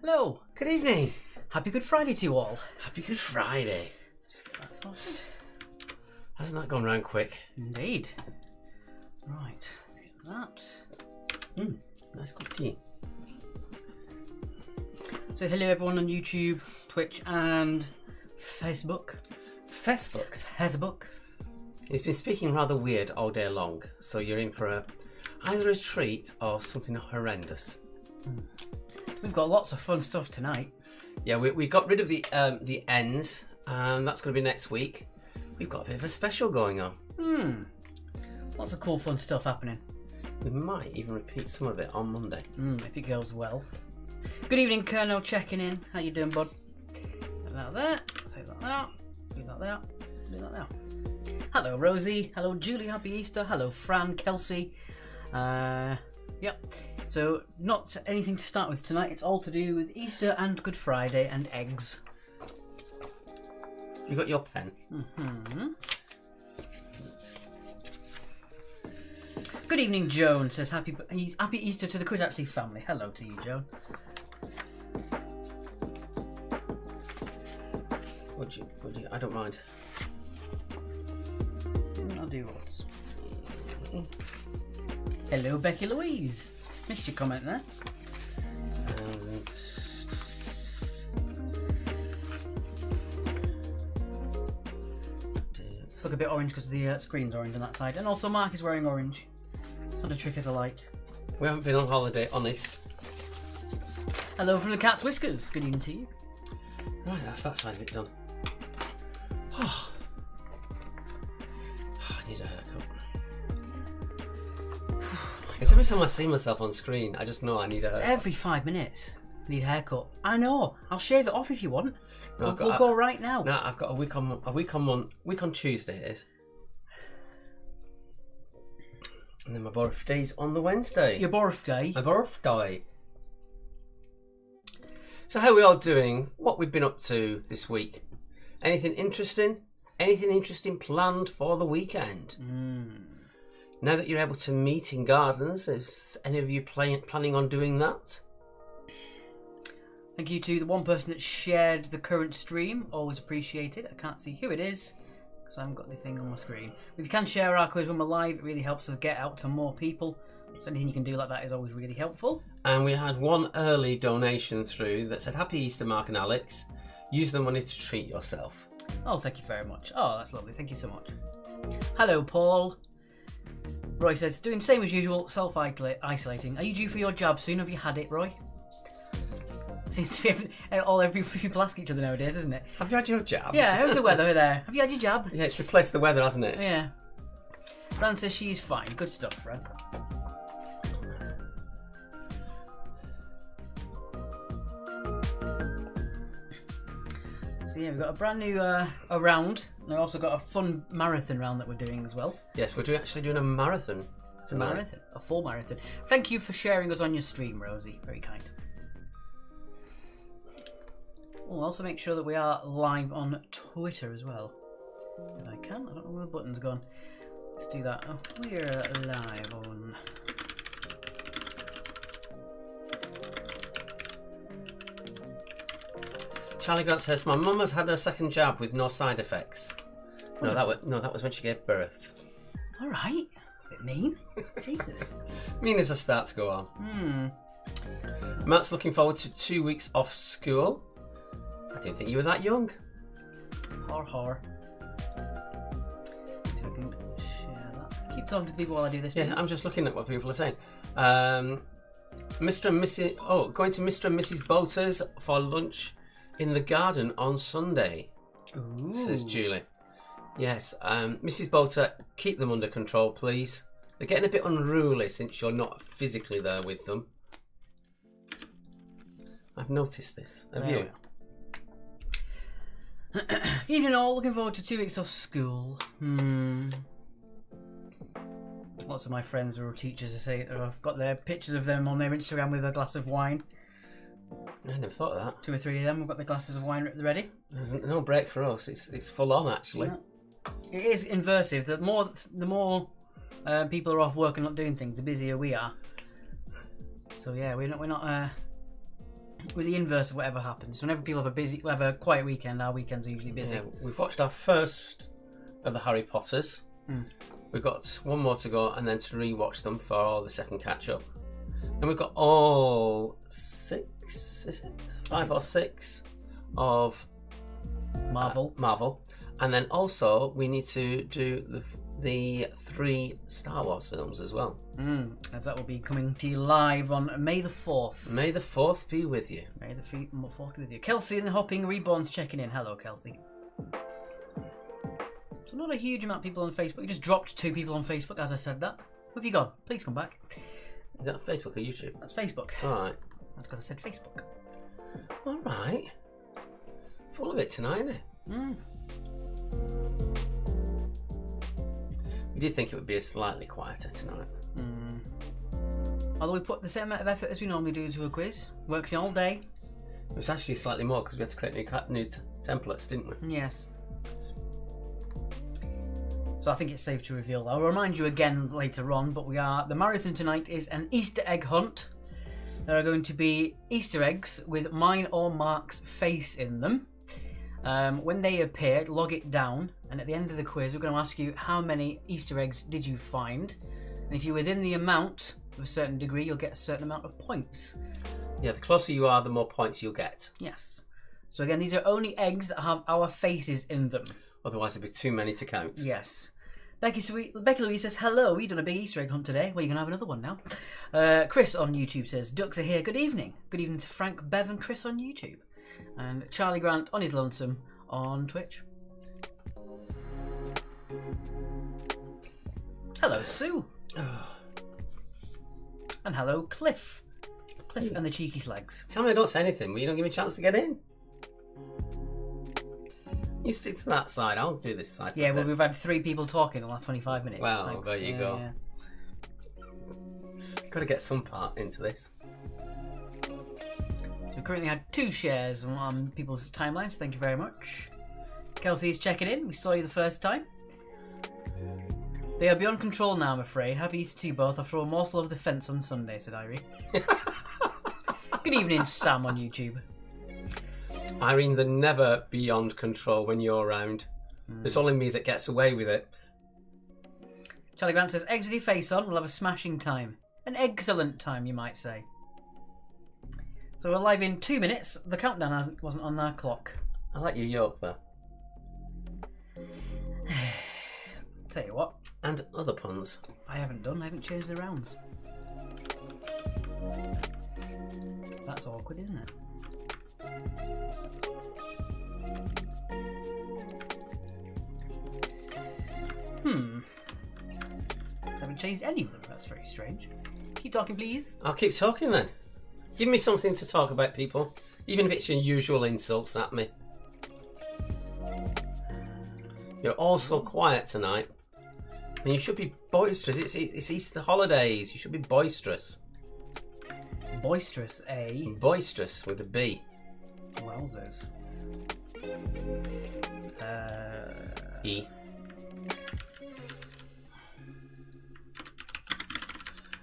Hello. Good evening. Happy Good Friday to you all. Happy Good Friday. Just get that sorted. Hasn't that gone round quick? Indeed. Right, let's get that. Nice cup of tea. So hello everyone on YouTube, Twitch and Facebook. Facebook. He's been speaking rather weird all day long, so you're in for either a treat or something horrendous. We've got lots of fun stuff tonight. Yeah, we got rid of the ends, and that's going to be next week. We've got a bit of a special going on. Lots of cool fun stuff happening. We might even repeat some of it on Monday. If it goes well. Good evening, Colonel, checking in. How you doing, bud? Like that there. Say that there. Do that there. Do that there. Hello, Rosie. Hello, Julie. Happy Easter. Hello, Fran, Kelsey. Yep. So, not anything to start with tonight. It's all to do with Easter and Good Friday and eggs. You got your pen? Good evening, Joan. Says happy Easter to the Quizartsy family. Hello to you, Joan. Would you? I don't mind. I'll do what? Hello, Becky Louise. Missed your comment there. And Look a bit orange because the screen's orange on that side. And also Mark is wearing orange. It's not a trick of the light. we haven't been on holiday, honest. Hello from the Cat's Whiskers. Good evening to you. Right, that's that side of it done. Oh, I need a haircut. It's every time I see myself on screen, I just know I need a haircut. Every 5 minutes, I need a haircut. I know. I'll shave it off if you want. No, We'll go right now. No, I've got a week on Tuesday it is. And then my birthday's on the Wednesday. Your birthday. My birthday. So how are we all doing? What we've been up to this week? Anything interesting? Anything interesting planned for the weekend? Now that you're able to meet in gardens, is any of you planning on doing that? Thank you to the one person that shared the current stream. Always appreciated. I can't see who it is because I haven't got the thing on my screen. If you can share our quiz when we're live, it really helps us get out to more people. So anything you can do like that is always really helpful. And we had one early donation through that said, "Happy Easter, Mark and Alex. Use the money to treat yourself." Oh, thank you very much. Oh, that's lovely. Thank you so much. Hello, Paul. Roy says, doing the same as usual, self-isolating. Are you due for your jab soon? Have you had it, Roy? Seems to be every people ask each other nowadays, isn't it? Have you had your jab? Yeah, how's the weather there? Have you had your jab? Yeah, it's replaced the weather, hasn't it? Yeah. Fran says she's fine. Good stuff, Fran. So yeah, we've got a brand new round. And we've also got a fun marathon round that we're doing as well. Yes, we're actually doing a marathon. It's a marathon, a full marathon. Thank you for sharing us on your stream, Rosie. Very kind. We'll also make sure that we are live on Twitter as well. If I can, I don't know where the button's gone. Let's do that. Oh, we're live on. Charlie Grant says, "My mum has had her second jab with no side effects." No, that was when she gave birth. All right, a bit mean. Jesus. Mean as a start to go on. Matt's looking forward to 2 weeks off school. I didn't think you were that young. Har. So I can share that. Keep talking to people while I do this. Yeah, please. I'm just looking at what people are saying. Mr. and Mrs. Oh, going to Mr. and Mrs. Boaters for lunch in the garden on Sunday. Ooh. Says Julie. Yes, Mrs. Boater, keep them under control, please. They're getting a bit unruly since you're not physically there with them. I've noticed this. Have you? Evening all, looking forward to 2 weeks off school. Lots of my friends who are teachers say I've got their pictures of them on their Instagram with a glass of wine. I never thought of that. 2 or 3 of them have got their glasses of wine ready. There's no break for us. It's full on actually. Yeah. It is inversive. The more people are off work and not doing things, the busier we are. So yeah, we're not We're the inverse of whatever happens. Whenever people have a quiet weekend, our weekends are usually busy. Yeah, we've watched our first of the Harry Potters. We've got one more to go, and then to re-watch them for the second catch-up. And we've got all 6, is it? 5 or 6 of Marvel. And then also we need to do the 3 Star Wars films as well. As that will be coming to you live on May the 4th. May the 4th be with you. May the 4th be with you. Kelsey and the Hopping Reborn's checking in. Hello, Kelsey. So not a huge amount of people on Facebook. You just dropped 2 people on Facebook as I said that. Where have you gone? Please come back. Is that Facebook or YouTube? That's Facebook. Alright. That's because I said Facebook. Alright. Full of it tonight, isn't it? We did think it would be slightly quieter tonight. Although we put the same amount of effort as we normally do into a quiz. Working all day. It was actually slightly more because we had to create new templates, didn't we? Yes. So I think it's safe to reveal. I'll remind you again later on, but the marathon tonight is an Easter egg hunt. There are going to be Easter eggs with mine or Mark's face in them. When they appear, log it down, and at the end of the quiz, we're going to ask you how many Easter eggs did you find, and if you're within the amount of a certain degree, you'll get a certain amount of points. Yeah, the closer you are, the more points you'll get. Yes. So again, these are only eggs that have our faces in them. Otherwise, there'd be too many to count. Yes. Becky Louise says, hello, we've done a big Easter egg hunt today. Well, you're going to have another one now. Chris on YouTube says, ducks are here. Good evening. Good evening to Frank, Bev and Chris on YouTube. And Charlie Grant on his lonesome on Twitch. Hello, Sue. And hello, Cliff. Cliff and the cheeky slags. Tell me I don't say anything, but you don't give me a chance to get in. You stick to that side, I'll do this side. Yeah, well, we've had 3 people talking in the last 25 minutes. Well, Thanks. there you go. Got to get some part into this. So we currently had 2 shares on people's timelines. So thank you very much. Kelsey is checking in. We saw you the first time. They are beyond control now, I'm afraid. Happy Easter to you both. I'll throw a morsel over the fence on Sunday, said Irene. Good evening, Sam on YouTube. Irene, they're never beyond control when you're around. It's only me that gets away with it. Charlie Grant says, eggs with your face on, we'll have a smashing time. An excellent time, you might say. So we're live in 2 minutes. The countdown wasn't on our clock. I like your yoke there. Tell you what. And other puns. I haven't changed the rounds. That's awkward, isn't it? Haven't changed any of them. That's very strange. Keep talking, please. I'll keep talking then. Give me something to talk about, people. Even if it's your usual insults at me. You're all so quiet tonight. And you should be boisterous. It's Easter holidays. You should be boisterous. Boisterous, eh? Boisterous with a B. Wowzers. E.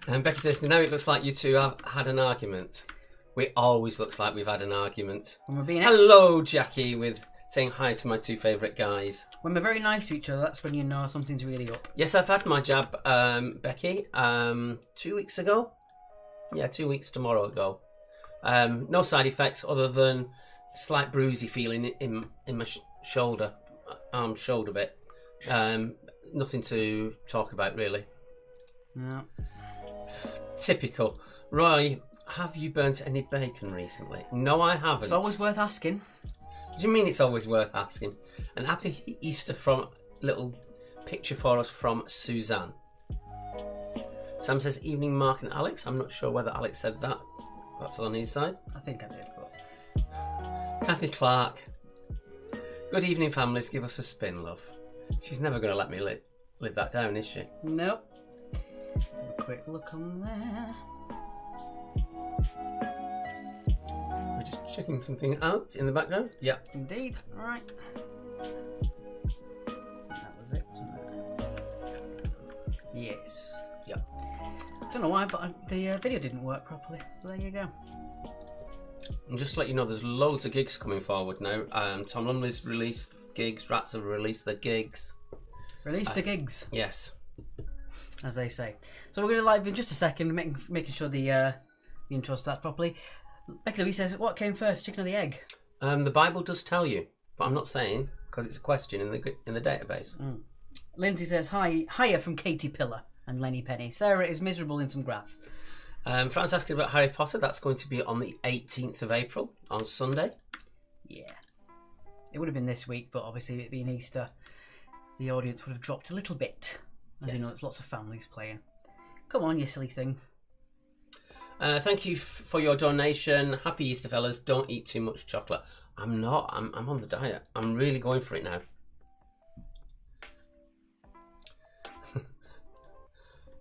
And Becky says, now it looks like you two have had an argument. It always looks like we've had an argument. When we're being Hello, Jackie, with saying hi to my 2 favourite guys. When we're very nice to each other, that's when you know something's really up. Yes, I've had my jab, Becky, 2 weeks ago. Yeah, 2 weeks tomorrow ago. No side effects other than slight bruisey feeling in my shoulder, arm, shoulder bit. Nothing to talk about, really. No. Typical. Roy, have you burnt any bacon recently? No, I haven't. It's always worth asking. Do you mean it's always worth asking? And happy Easter from little picture for us from Suzanne. Sam says, evening Mark and Alex. I'm not sure whether Alex said that. That's on his side. I think I did, but... Kathy Clark. Good evening, families. Give us a spin, love. She's never going to let me live that down, is she? Nope. Have a quick look on there. We're just checking something out in the background. Yeah. Indeed. All right. That was it, wasn't it? Yes. Yeah. Don't know why, but the video didn't work properly. There you go. And just to let you know, there's loads of gigs coming forward now. Tom Lumley's released gigs. Rats have released their gigs. Release the gigs, Yes. as they say. So we're going to live in just a second, making sure the intro starts properly. Becky Louise says, what came first, chicken or the egg? The Bible does tell you, but I'm not saying because it's a question in the database. Lindsay says, hiya from Katie Pillar and Lenny Penny. Sarah is miserable in some grass. Fran's asking about Harry Potter. That's going to be on the 18th of April, on Sunday. Yeah. It would have been this week, but obviously it being Easter, the audience would have dropped a little bit. As you know, there's lots of families playing. Come on, you silly thing. Thank you for your donation. Happy Easter, fellas. Don't eat too much chocolate. I'm not. I'm on the diet. I'm really going for it now.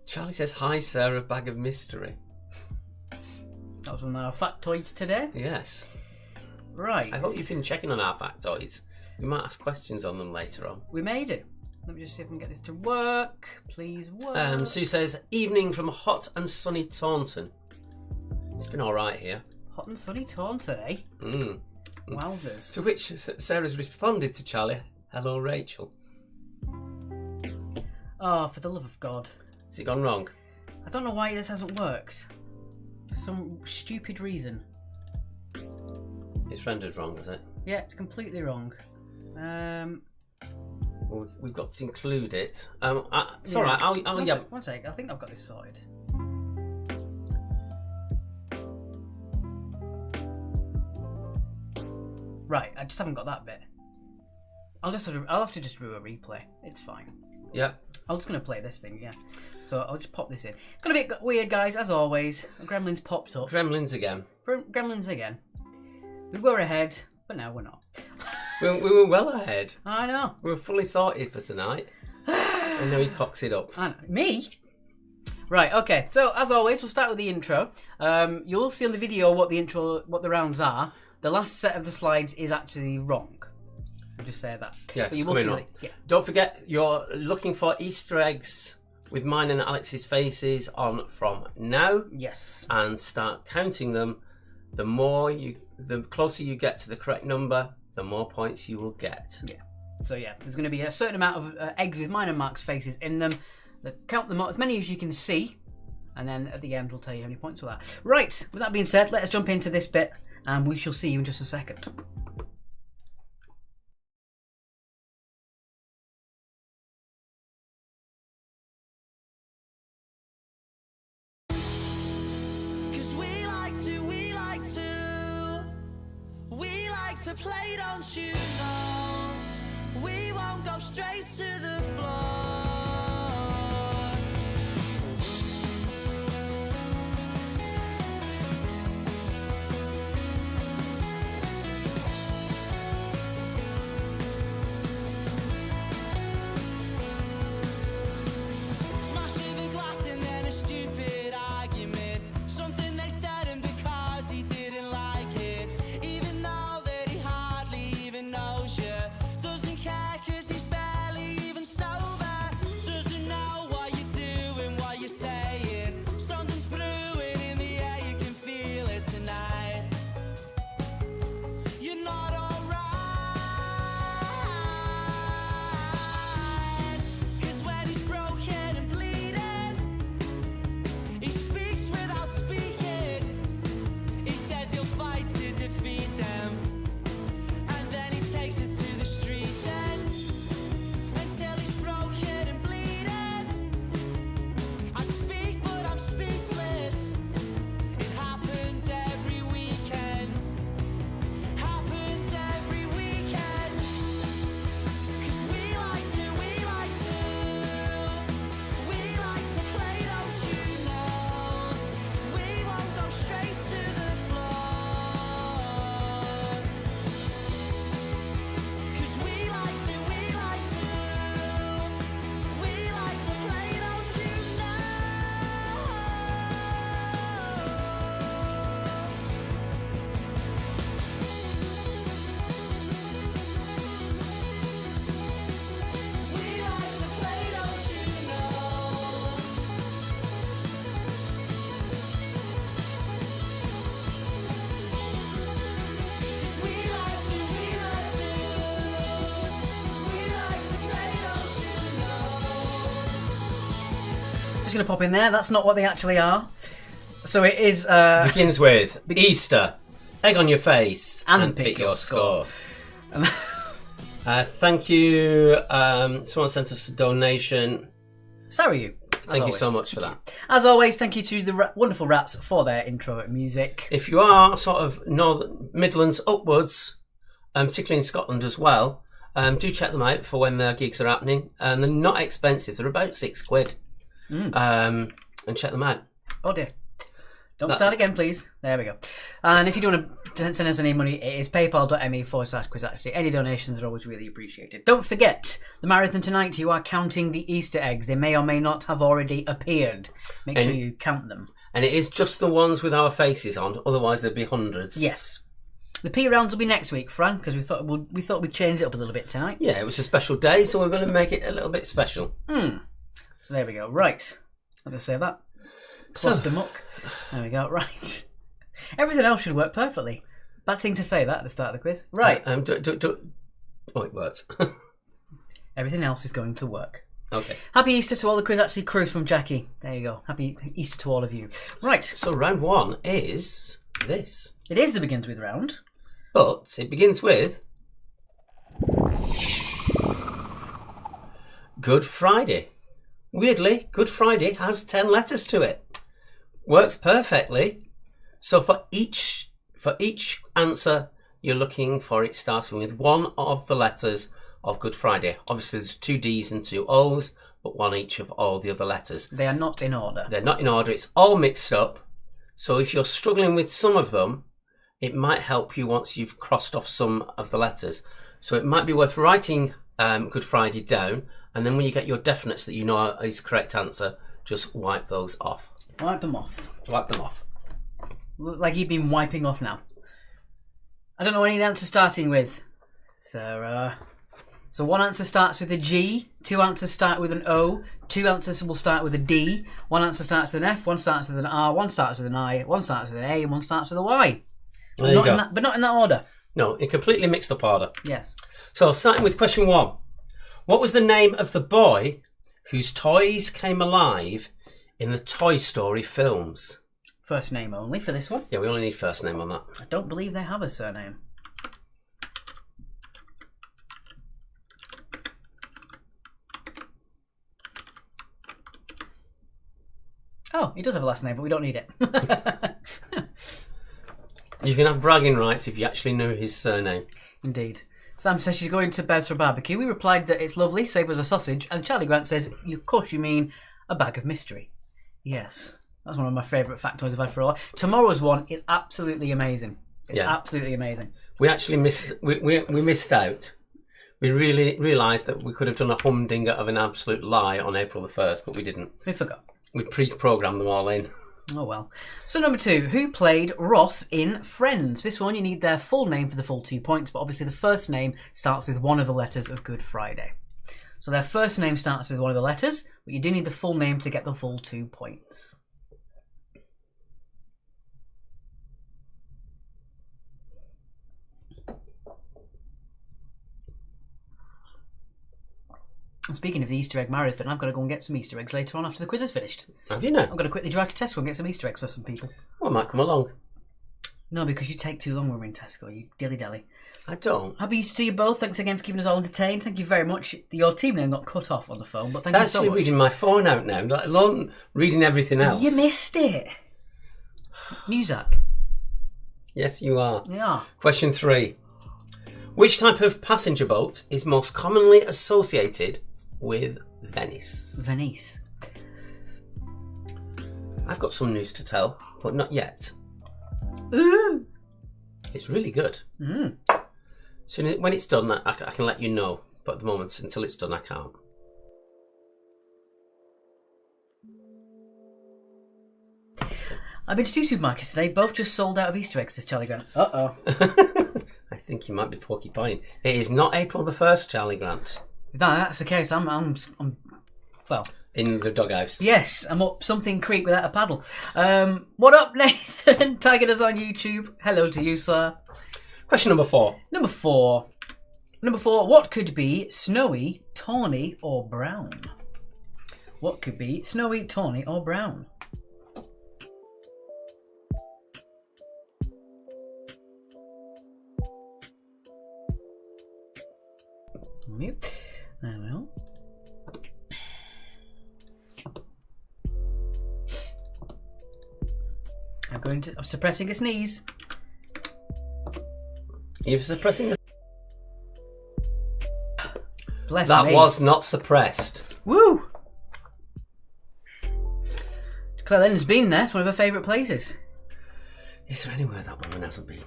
Charlie says, hi, Sarah, bag of mystery. That was one of our factoids today. Yes. Right. I hope you've been checking on our factoids. We might ask questions on them later on. We made it. Let me just see if I can get this to work. Please work. Sue says, evening from hot and sunny Taunton. It's been all right here. Hot and sunny Taunton, eh? Wowzers. To which Sarah's responded to Charlie, hello, Rachel. Oh, for the love of God. Has it gone wrong? I don't know why this hasn't worked. For some stupid reason. It's rendered wrong, is it? Yeah, it's completely wrong. Well, we've got to include it. It's all right. One sec. I think I've got this sorted. Right, I just haven't got that bit. I'll have to just do a replay. It's fine. Yeah. I'm just going to play this thing, yeah. So I'll just pop this in. It's going to be weird, guys, as always. Gremlins popped up. Gremlins again. Gremlins again. We were ahead, but now we're not. We were well ahead. I know. We were fully sorted for tonight. And now he cocks it up. I know. Me? Right, okay. So, as always, we'll start with the intro. You'll see on the video what the rounds are. The last set of the slides is actually wrong. I'll just say that. Yeah, but it's coming up. Yeah. Don't forget, you're looking for Easter eggs with mine and Alex's faces on from now. Yes. And start counting them. The closer you get to the correct number, the more points you will get. Yeah. So yeah, there's going to be a certain amount of eggs with mine and Mark's faces in them. Count them as many as you can see, and then at the end we'll tell you how many points for that. Right. With that being said, let us jump into this bit, and we shall see you in just a second. To play, don't you know? We won't go straight to the floor. Smashing the glass and then a stupid argument. Something they said and because he didn't like it. Even though knows you, doesn't care cause he's barely even sober. Just going to pop in there. That's not what they actually are. So it is... Begins with Easter, egg on your face, And pick your score. Thank you. Someone sent us a donation. So are you. Thank you so much for that. As always, thank you to the wonderful Rats for their intro music. If you are sort of Northern Midlands upwards, particularly in Scotland as well, do check them out for when their gigs are happening. And they're not expensive. They're about £6. And check them out. Oh dear. Don't start again, please. There we go. And if you do want to send us any money, it is paypal.me/quizzactually. Any donations are always really appreciated. Don't forget, the marathon tonight, you are counting the Easter eggs. They may or may not have already appeared. Make sure you count them. And it is just the ones with our faces on, otherwise there'd be hundreds. Yes. The P rounds will be next week, Fran, because we thought we'd change it up a little bit tonight. Yeah, it was a special day, so we're going to make it a little bit special. So there we go. Right. I'm going to save that. Cluster muck. There we go. Right. Everything else should work perfectly. Bad thing to say that at the start of the quiz. Right. Oh, it worked. Everything else is going to work. Okay. Happy Easter to all the Quiz Actually crews from Jackie. There you go. Happy Easter to all of you. Right. So round one is this. It is the Begins With round. But it begins with Good Friday. Weirdly, Good Friday has 10 letters to it. Works perfectly. So for each answer you're looking for, it starting with one of the letters of Good Friday. Obviously there's 2 D's and 2 O's, but one each of all the other letters. They are not in order. They're not in order. It's all mixed up. So if you're struggling with some of them, it might help you once you've crossed off some of the letters. So it might be worth writing Good Friday down, and then when you get your definites that you know is the correct answer, just wipe those off. Wipe them off. Wipe them off. Look like you've been wiping off now. I don't know any of the answers starting with. So one answer starts with a G, 2 answers start with an O, 2 answers will start with a D, 1 answer starts with an F, 1 starts with an R, 1 starts with an I, 1 starts with an A, and 1 starts with a Y. There you go. But not in that order. No, in completely mixed up order. Yes. So starting with question 1. What was the name of the boy whose toys came alive in the Toy Story films? First name only for this one. Yeah, we only need first name on that. I don't believe they have a surname. Oh, he does have a last name, but we don't need it. You can have bragging rights if you actually know his surname. Indeed. Sam says she's going to Bev's for barbecue. We replied that it's lovely, save us a sausage. And Charlie Grant says, of course you mean a bag of mystery. Yes. That's one of my favourite factoids I've had for a while. Tomorrow's one is absolutely amazing. It's absolutely amazing. We actually missed out. We really realised that we could have done a humdinger of an absolute lie on April the 1st, but we didn't. We forgot. We pre-programmed them all in. Oh well. So number 2, who played Ross in Friends? This one you need their full name for the full 2 points, but obviously the first name starts with one of the letters of Good Friday. So their first name starts with one of the letters, but you do need the full name to get the full 2 points. And speaking of the Easter egg marathon, I've got to go and get some Easter eggs later on after the quiz is finished. Have you now? I'm going to quickly drive to Tesco and get some Easter eggs for some people. Well, I might come along. No, because you take too long when we're in Tesco, you dilly-dally. I don't. Happy Easter to you both. Thanks again for keeping us all entertained. Thank you very much. Your team name got cut off on the phone, but thank you so actually much. reading my phone out now, let alone reading everything else. You missed it. Muzak. Yes, you are. Yeah. Question 3. Which type of passenger boat is most commonly associated with Venice? Venice. I've got some news to tell, but not yet. Ooh. It's really good. So when it's done, I can let you know. But at the moment, until it's done, I can't. I've been to 2 supermarkets today. Both just sold out of Easter eggs, says Charlie Grant. Uh-oh. I think you might be porcupine. It is not April the 1st, Charlie Grant. If that's the case, I'm well... In the doghouse. Yes, I'm up something creek without a paddle. What up, Nathan? Tagging us on YouTube. Hello to you, sir. Question number 4. Number 4, what could be snowy, tawny, or brown? What could be snowy, tawny, or brown? Mute. There we are. I'm suppressing a sneeze. You're suppressing. Bless That me. was not suppressed. Woo! Claire Lennon's been there. It's one of her favourite places. Is there anywhere that woman hasn't been?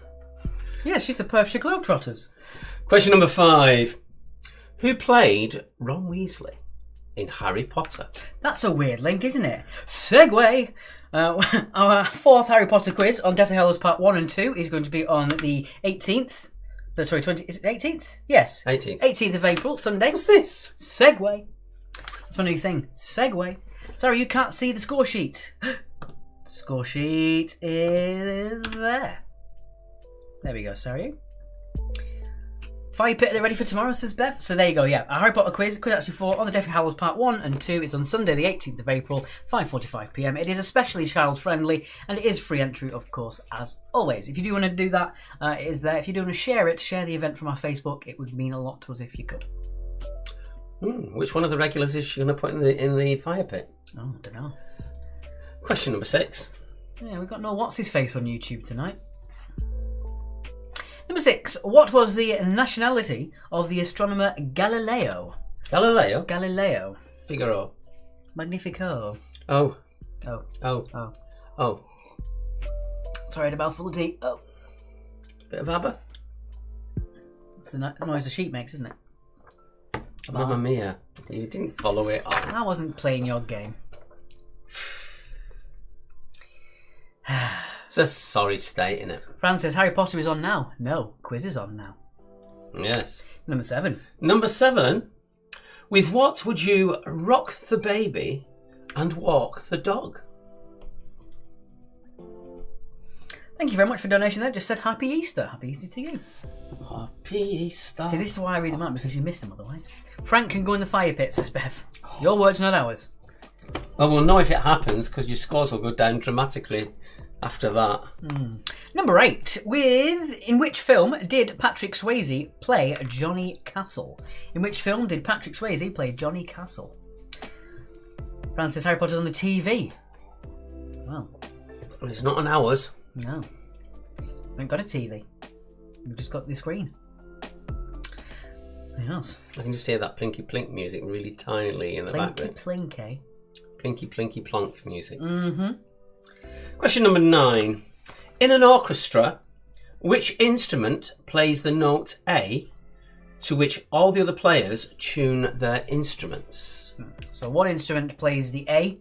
Yeah, she's the Perthshire Globetrotters. Question number 5. Who played Ron Weasley in Harry Potter? That's a weird link, isn't it? Segway! Our fourth Harry Potter quiz on Deathly Hallows Part 1 and 2 is going to be on the 18th. No, sorry, 20. Is it 18th? Yes. 18th. 18th of April, Sunday. What's this? Segway. That's my new thing. Segway. Sorry, you can't see the score sheet. Score sheet is there. There we go, sorry. Fire pit, are they ready for tomorrow, says Bev? So there you go, yeah. A Harry Potter quiz actually 4 on the Deathly Hallows Part 1 and 2. It's on Sunday the 18th of April, 5:45pm. It is especially child-friendly and it is free entry, of course, as always. If you do want to do that, it is there. If you do want to share it, share the event from our Facebook. It would mean a lot to us if you could. Which one of the regulars is she going to put in the fire pit? Oh, I don't know. Question number 6. Yeah, we've got no what's-his-face on YouTube tonight. Number 6. What was the nationality of the astronomer Galileo? Galileo? Galileo. Figaro. Magnifico. Oh. Oh. Oh. Oh. Oh. Sorry, I had a mouthful of tea. Oh. Bit of ABBA? It's the noise a sheep makes, isn't it? Mamma mia. You didn't follow it up. I wasn't playing your game. It's a sorry state, innit? Fran says Harry Potter is on now. No, quiz is on now. Yes. Number 7. Number 7. With what would you rock the baby and walk the dog? Thank you very much for donation there. Just said Happy Easter. Happy Easter to you. Happy Easter. See, this is why I read them out, because you missed them otherwise. Frank can go in the fire pit, says Bev. Your words, not ours. Well, we'll know if it happens because your scores will go down dramatically after that. Number 8. In which film did Patrick Swayze play Johnny Castle? In which film did Patrick Swayze play Johnny Castle? Fran says Harry Potter's on the TV. Well, It's not on ours. no. We haven't got a TV. We've just got the screen. Yes. I can just hear that plinky plink music really tinily in the background. Plinky. Plinky plinky plonk music. Mm-hmm. Question number 9. In an orchestra, which instrument plays the note A to which all the other players tune their instruments? So one instrument plays the A,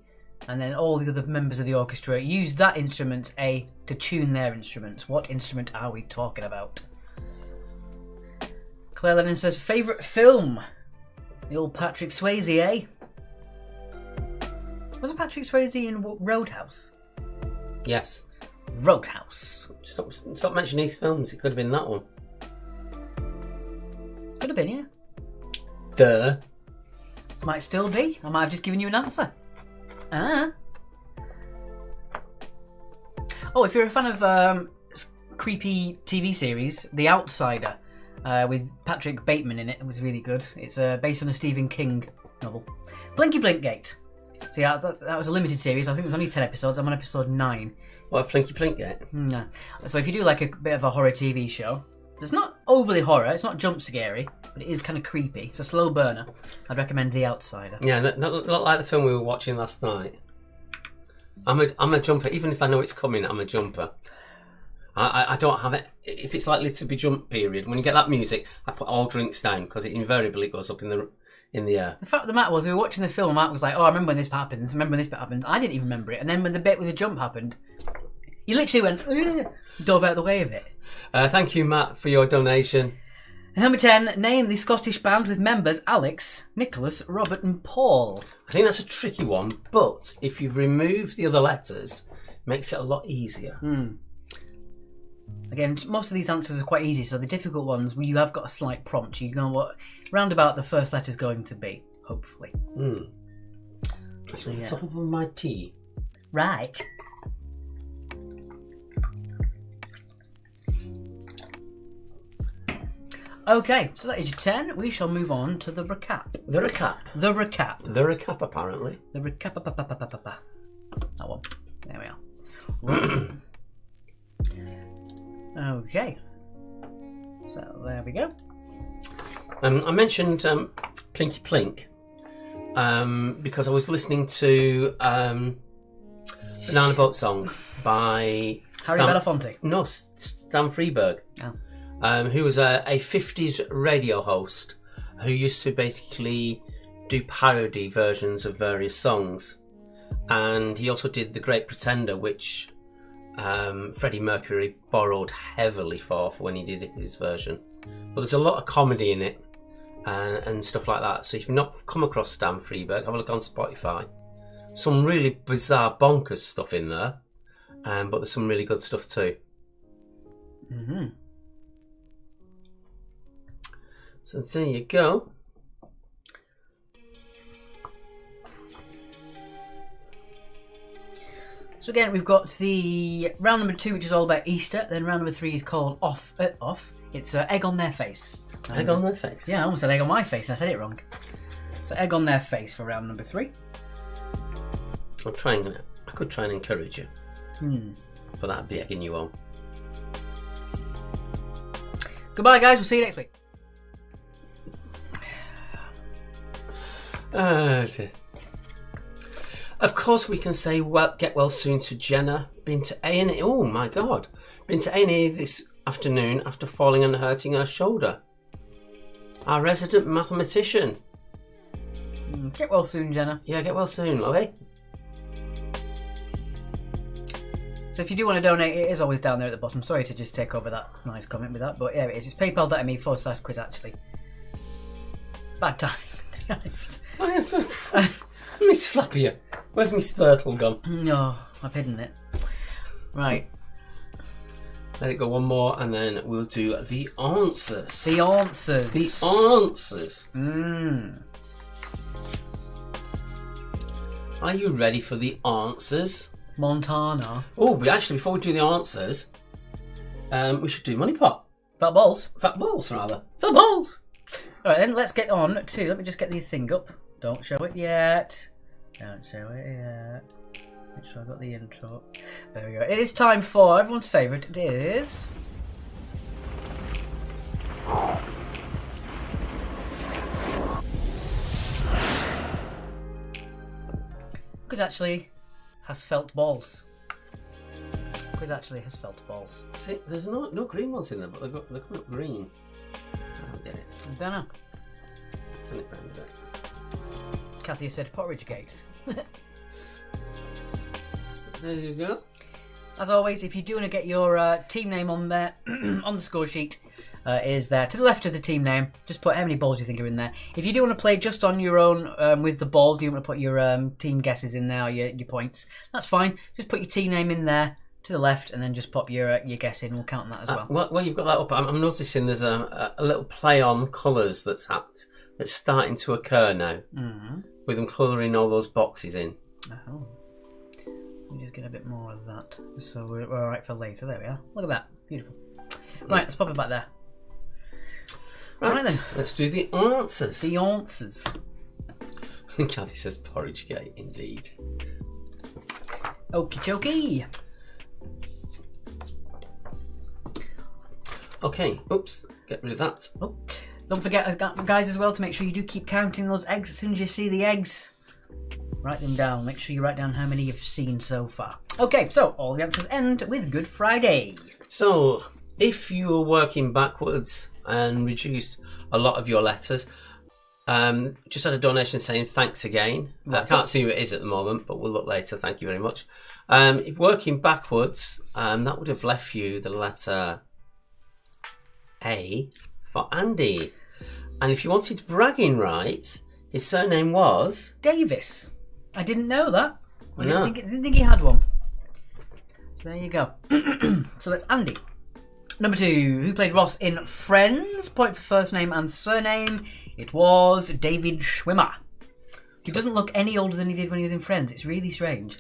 and then all the other members of the orchestra use that instrument A to tune their instruments. What instrument are we talking about? Claire Lennon says favourite film. The old Patrick Swayze, eh? Wasn't Patrick Swayze in Roadhouse? Yes. Roadhouse. Stop mentioning these films. It could have been that one. Could have been, yeah. Duh. Might still be. I might have just given you an answer. Oh, if you're a fan of creepy TV series, The Outsider, with Patrick Bateman in it, it was really good. It's based on a Stephen King novel. Blinky Blinkgate. So yeah, that was a limited series. I think there's only 10 episodes. I'm on episode 9. What a flinky plink get? No. So if you do like a bit of a horror TV show, it's not overly horror, it's not jump scary, but it is kind of creepy. It's a slow burner. I'd recommend The Outsider. Yeah, not like the film we were watching last night. I'm a jumper. Even if I know it's coming, I'm a jumper. I don't have it. If it's likely to be jump period, when you get that music, I put all drinks down because it invariably goes up in the air. The fact of the matter was, we were watching the film, Mark was like, oh, I remember when this happens, remember when this bit happened. I didn't even remember it. And then when the bit with the jump happened, you literally went, ugh, dove out of the way of it. Thank you, Matt, for your donation. Number 10, name the Scottish band with members Alex, Nicholas, Robert and Paul. I think that's a tricky one, but if you remove the other letters, it makes it a lot easier. Again, most of these answers are quite easy, so the difficult ones, you have got a slight prompt. You know what roundabout the first letter's going to be, hopefully. Actually, Yeah. top up on my tea. Right. Okay, so that is your 10. We shall move on to the recap. The recap. The recap. The recap, apparently. The recap. That one. There we are. Okay. So there we go. I mentioned Plinky Plink because I was listening to Banana Boat Song by Harry Belafonte. No, Stan Freberg, who was a 50s radio host who used to basically do parody versions of various songs. And he also did The Great Pretender, which Freddie Mercury borrowed heavily for when he did his version. But there's a lot of comedy in it and stuff like that. So if you've not come across Stan Freberg, have a look on Spotify. Some really bizarre, bonkers stuff in there, but there's some really good stuff too. Mm-hmm. So there you go. So again, we've got the round number 2, which is all about Easter. Then round number 3 is called Off. It's egg on their face. Egg on their face. Yeah, I almost said egg on my face. I said it wrong. So egg on their face for round number 3. I could try and encourage you. But that'd be egging you on. Goodbye, guys. We'll see you next week. Dear. Of course, we can say get well soon to Jenna. Been to A&E. Oh my God! Been to A&E this afternoon after falling and hurting her shoulder. Our resident mathematician. Get well soon, Jenna. Yeah, get well soon, lovey. So if you do want to donate, it is always down there at the bottom. Sorry to just take over that nice comment with that, but yeah, it is. It's paypal.me/quiz actually. Bad timing, to be honest. Let me slap you. Where's my spurtle gone? No, I've hidden it. Right. Let it go one more and then we'll do the answers. The answers. The answers. Are you ready for the answers? Montana. Oh, but actually, before we do the answers, we should do Money Pot. Fat balls. Fat balls, rather. Fat balls! Alright then, let's get on to... Let me just get the thing up. Don't show it yet. Don't show it yet. Make sure I got the intro. There we go. It is time for everyone's favourite. It is... Quiz actually has felt balls. Quiz actually has felt balls. See, there's no green ones in there, but they're coming up green. I don't get it. I don't know. Turn it round a bit. Kathy said Porridge Gate. There you go. As always, if you do want to get your team name on there, on the score sheet, it is there. To the left of the team name, just put how many balls you think are in there. If you do want to play just on your own with the balls, you want to put your team guesses in there, or your points, that's fine. Just put your team name in there to the left and then just pop your guess in. We'll count that as well. Well, you've got that up. I'm noticing there's a little play on colours that's starting to occur now. Mm-hmm. With them colouring all those boxes in. Oh. Let me just get a bit more of that. So we're alright for later. There we are. Look at that. Beautiful. Right, let's pop it back there. Right then. Let's do the answers. The answers. Kathy says Porridge Gate, indeed. Okie dokie. Okay, oops, get rid of that. Oh, don't forget, guys, as well, to make sure you do keep counting those eggs as soon as you see the eggs. Write them down. Make sure you write down how many you've seen so far. Okay, so all the answers end with Good Friday. So, if you were working backwards and reduced a lot of your letters, just had a donation saying thanks again. I can't see who it is at the moment, but we'll look later. Thank you very much. If working backwards, that would have left you the letter A for Andy. And if you wanted bragging rights, his surname was Davis. I didn't know that. I No. didn't think he had one. So there you go. So that's Andy. Number 2, who played Ross in Friends? Point for first name and surname. It was David Schwimmer. He doesn't look any older than he did when he was in Friends. It's really strange.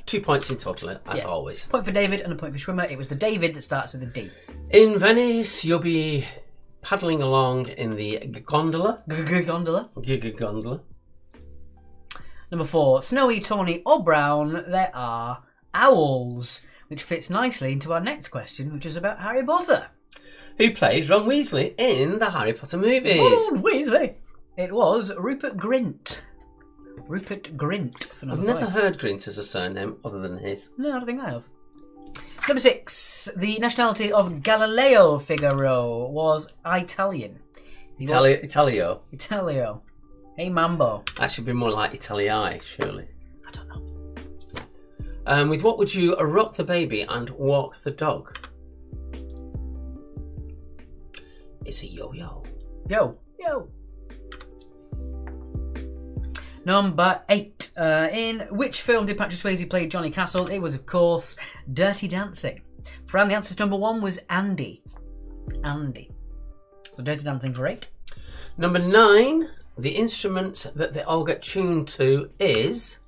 2 points in total, as always. Point for David and a point for Schwimmer. It was the David that starts with a D. In Venice, you'll be paddling along in the gondola. Gondola. Gondola. Number 4. Snowy, tawny or brown, there are owls. Which fits nicely into our next question, which is about Harry Potter. Who played Ron Weasley in the Harry Potter movies? Ron Weasley. It was Rupert Grint. Rupert Grint. For I've never heard Grint as a surname other than his. No, I don't think I have. Number 6. The nationality of Galileo Figaro was Italian. Italio. Italio. Hey, Mambo. That should be more like Italii, surely. I don't know. With what would you rock the baby and walk the dog? It's a yo-yo. Yo. Number 8. In which film did Patrick Swayze play Johnny Castle? It was, of course, Dirty Dancing. Fran, the answer to number 1 was Andy. So Dirty Dancing for 8. Number 9. The instrument that they all get tuned to is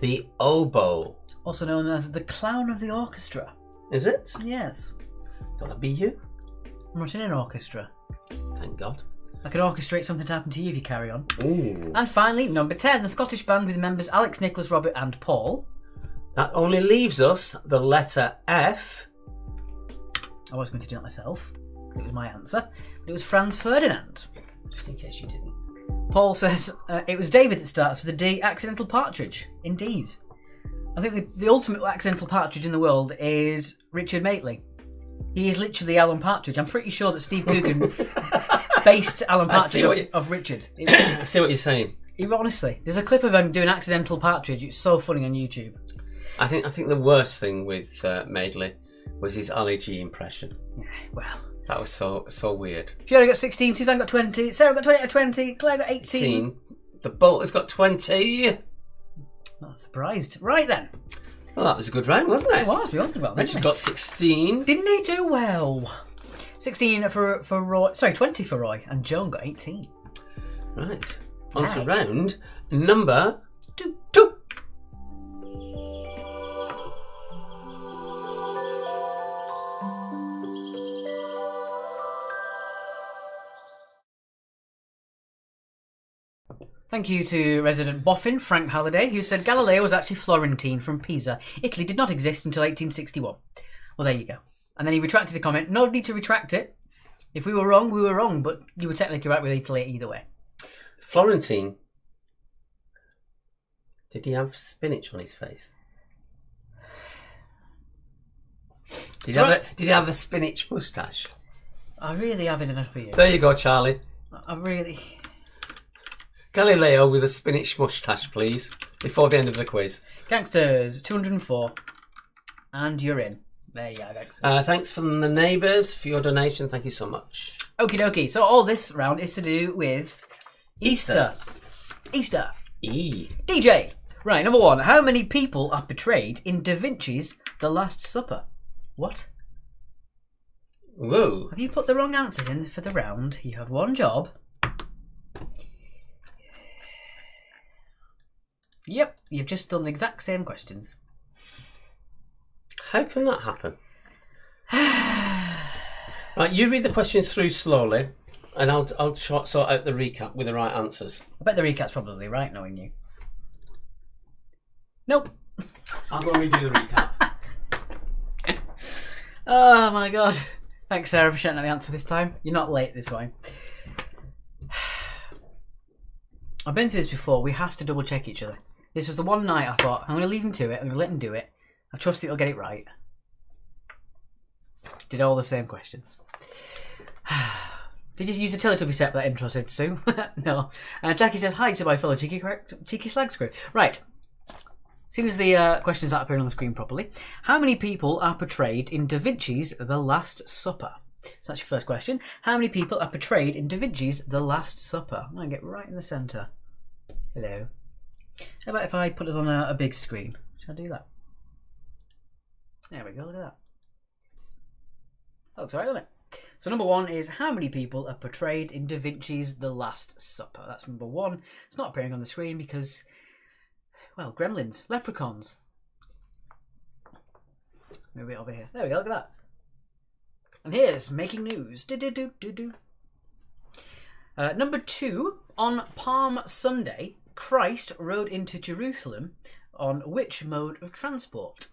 the oboe. Also known as the clown of the orchestra. Is it? Yes. Thought that'd be you. I'm not in an orchestra. Thank God. I could orchestrate something to happen to you if you carry on. Ooh. And finally, number 10, the Scottish band with members Alex, Nicholas, Robert and Paul. That only leaves us the letter F. I was going to do it myself, because it was my answer. But it was Franz Ferdinand. Just in case you didn't. Paul says, it was David that starts with a D, accidental partridge. Indeed. I think the ultimate accidental partridge in the world is Richard Madeley. He is literally Alan Partridge. I'm pretty sure that Steve Coogan based Alan Partridge of Richard. I see what you're saying. Honestly, there's a clip of him doing accidental partridge. It's so funny on YouTube. I think the worst thing with Madeley was his Ali G impression. Yeah, well, that was so weird. Fiona got 16, Suzanne got 20, Sarah got 20 out of 20, Claire got 18. The Bolt has got 20. Not surprised. Right then. Well, that was a good round, wasn't it? It was. We all did well. Richard got 16. Didn't he do well? 16 for Roy. Sorry, 20 for Roy, and Joan got 18. Right. On to round number 2. Thank you to resident boffin Frank Halliday, who said Galileo was actually Florentine from Pisa. Italy did not exist until 1861. Well, there you go. And then he retracted the comment. No need to retract it. If we were wrong, we were wrong, but you were technically right with Italy either way. Florentine. Did he have spinach on his face? Did he have a spinach moustache? I really have it enough for you. There you go, Charlie. I really... Galileo with a spinach moustache, please, before the end of the quiz. Gangsters, 204. And you're in. There you go, Gangsters. Thanks from the neighbours for your donation. Thank you so much. Okie dokie. So all this round is to do with Easter. E. DJ. Right, number 1. How many people are portrayed in Da Vinci's The Last Supper? What? Whoa. Have you put the wrong answers in for the round? You have one job. Yep, you've just done the exact same questions. How can that happen? Right, you read the questions through slowly, and I'll sort out the recap with the right answers. I bet the recap's probably right, knowing you. Nope. I'll go and redo the recap. Oh my god. Thanks, Sarah, for shouting out the answer this time. You're not late this way. I've been through this before. We have to double check each other. This was the one night I thought, I'm going to leave him to it. I'm going to let him do it. I trust that he'll get it right. Did all the same questions. Did you use the Teletubby set for that intro, said Sue? No. Jackie says, hi to my fellow cheeky slag screw. Right. As soon as the questions aren't appearing on the screen properly. How many people are portrayed in Da Vinci's The Last Supper? So that's your first question. How many people are portrayed in Da Vinci's The Last Supper? I'm going to get right in the centre. Hello. How about if I put us on a big screen? Shall I do that? There we go, look at that. That looks alright, doesn't it? So number 1 is how many people are portrayed in Da Vinci's The Last Supper? That's number 1. It's not appearing on the screen because, well, gremlins, leprechauns. Move it over here. There we go, look at that. And here's making news. Number 2, on Palm Sunday, Christ rode into Jerusalem on which mode of transport?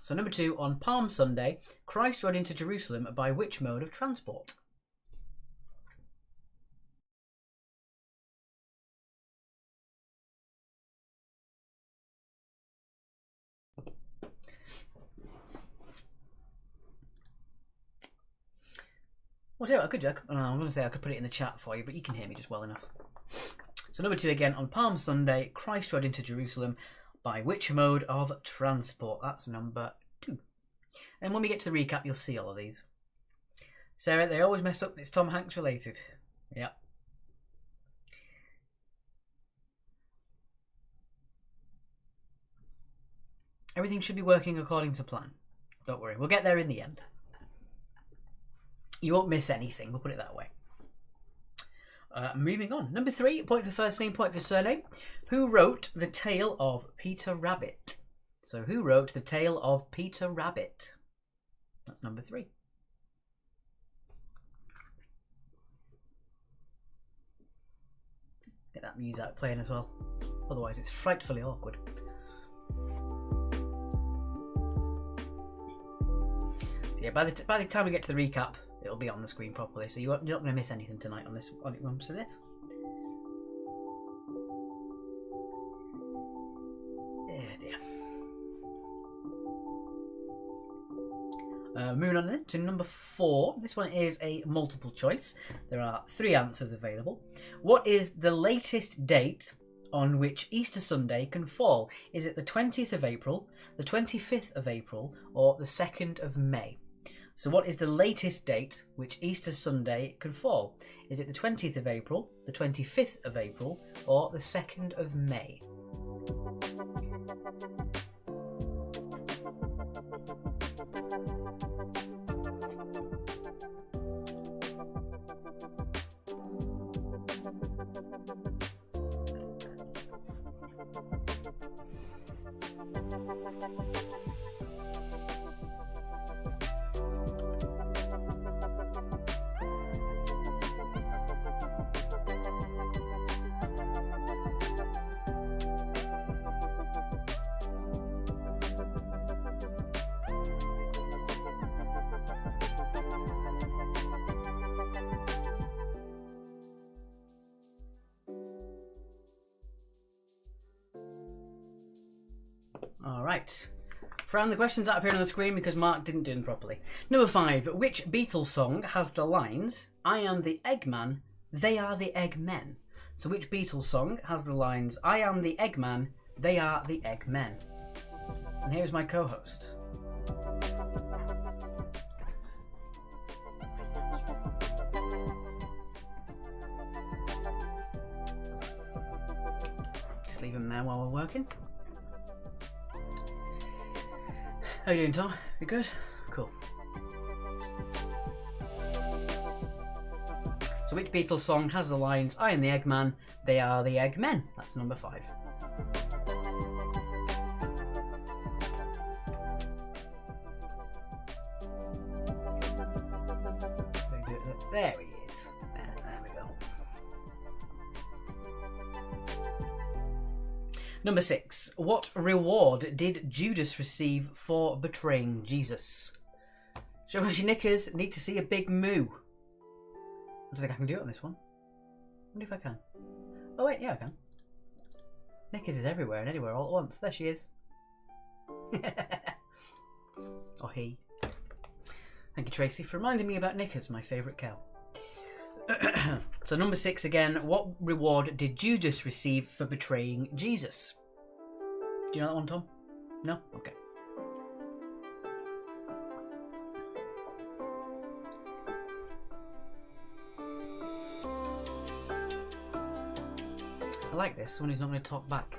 So number 2, on Palm Sunday, Christ rode into Jerusalem by which mode of transport? Well, yeah, I could. I'm going to say I could put it in the chat for you, but you can hear me just well enough. So number 2 again, on Palm Sunday, Christ rode into Jerusalem by which mode of transport? That's number 2. And when we get to the recap, you'll see all of these. Sarah, they always mess up. It's Tom Hanks related. Yeah. Everything should be working according to plan. Don't worry, we'll get there in the end. You won't miss anything, we'll put it that way. Moving on. Number 3, point for first name, point for surname. Who wrote The Tale of Peter Rabbit? So who wrote The Tale of Peter Rabbit? That's number 3. Get that music playing as well. Otherwise it's frightfully awkward. So yeah, by the time we get to the recap, it'll be on the screen properly, so you're not going to miss anything tonight on this when it comes to this. Yeah, dear. Moving on then to number 4. This one is a multiple choice. There are 3 answers available. What is the latest date on which Easter Sunday can fall? Is it the 20th of April, the 25th of April, or the 2nd of May? So what is the latest date which Easter Sunday can fall? Is it the 20th of April, the 25th of April, or the 2nd of May? Alright. Frown the questions that appear on the screen because Mark didn't do them properly. Number 5. Which Beatles song has the lines, I am the Eggman, they are the Eggmen? So which Beatles song has the lines, I am the Eggman, they are the Eggmen? And here's my co-host. Just leave him there while we're working. How you doing, Tom? You good? Cool. So which Beatles song has the lines, I am the Eggman, they are the Eggmen? That's number 5. There he is. There we go. Number 6. What reward did Judas receive for betraying Jesus? Show us your knickers. Need to see a big moo. I don't think I can do it on this one. I wonder if I can. Oh wait, yeah I can. Knickers is everywhere and anywhere all at once. There she is. Or he. Thank you, Tracy, for reminding me about Knickers, my favourite cow. So number 6 again. What reward did Judas receive for betraying Jesus? Do you know that one, Tom? No? Okay. I like this, someone who's not going to talk back.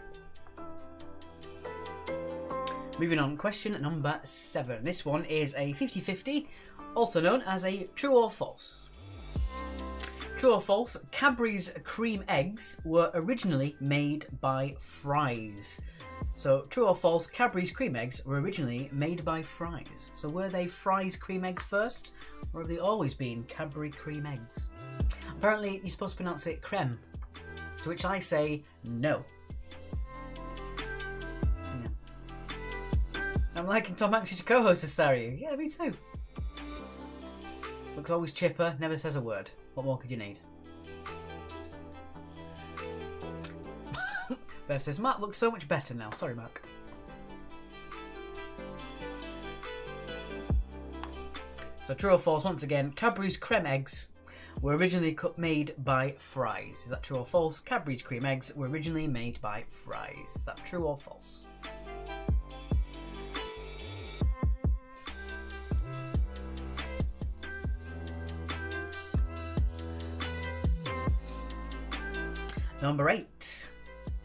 Moving on, question number 7. This one is a 50-50, also known as a true or false. True or false, Cadbury's cream eggs were originally made by Fry's. So, true or false, Cadbury's cream eggs were originally made by Fry's. So, were they Fry's cream eggs first, or have they always been Cadbury cream eggs? Apparently, you're supposed to pronounce it creme, to which I say no. Yeah. I'm liking Tom Hanks as your co-host, Astario. Yeah, me too. Looks always chipper, never says a word. What more could you need? Bev says, Mark looks so much better now. Sorry, Mark. So true or false, once again, Cadbury's creme eggs were originally made by Fry's. Is that true or false? Cadbury's cream eggs were originally made by Fry's. Is that true or false? Number 8.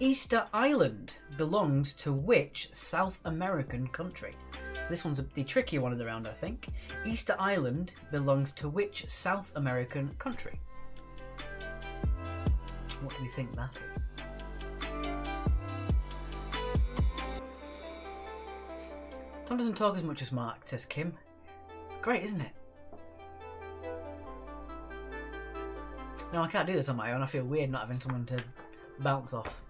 Easter Island belongs to which South American country? So this one's the trickier one in the round, I think. Easter Island belongs to which South American country? What do we think that is? Tom doesn't talk as much as Mark, says Kim. It's great, isn't it? No, I can't do this on my own. I feel weird not having someone to bounce off.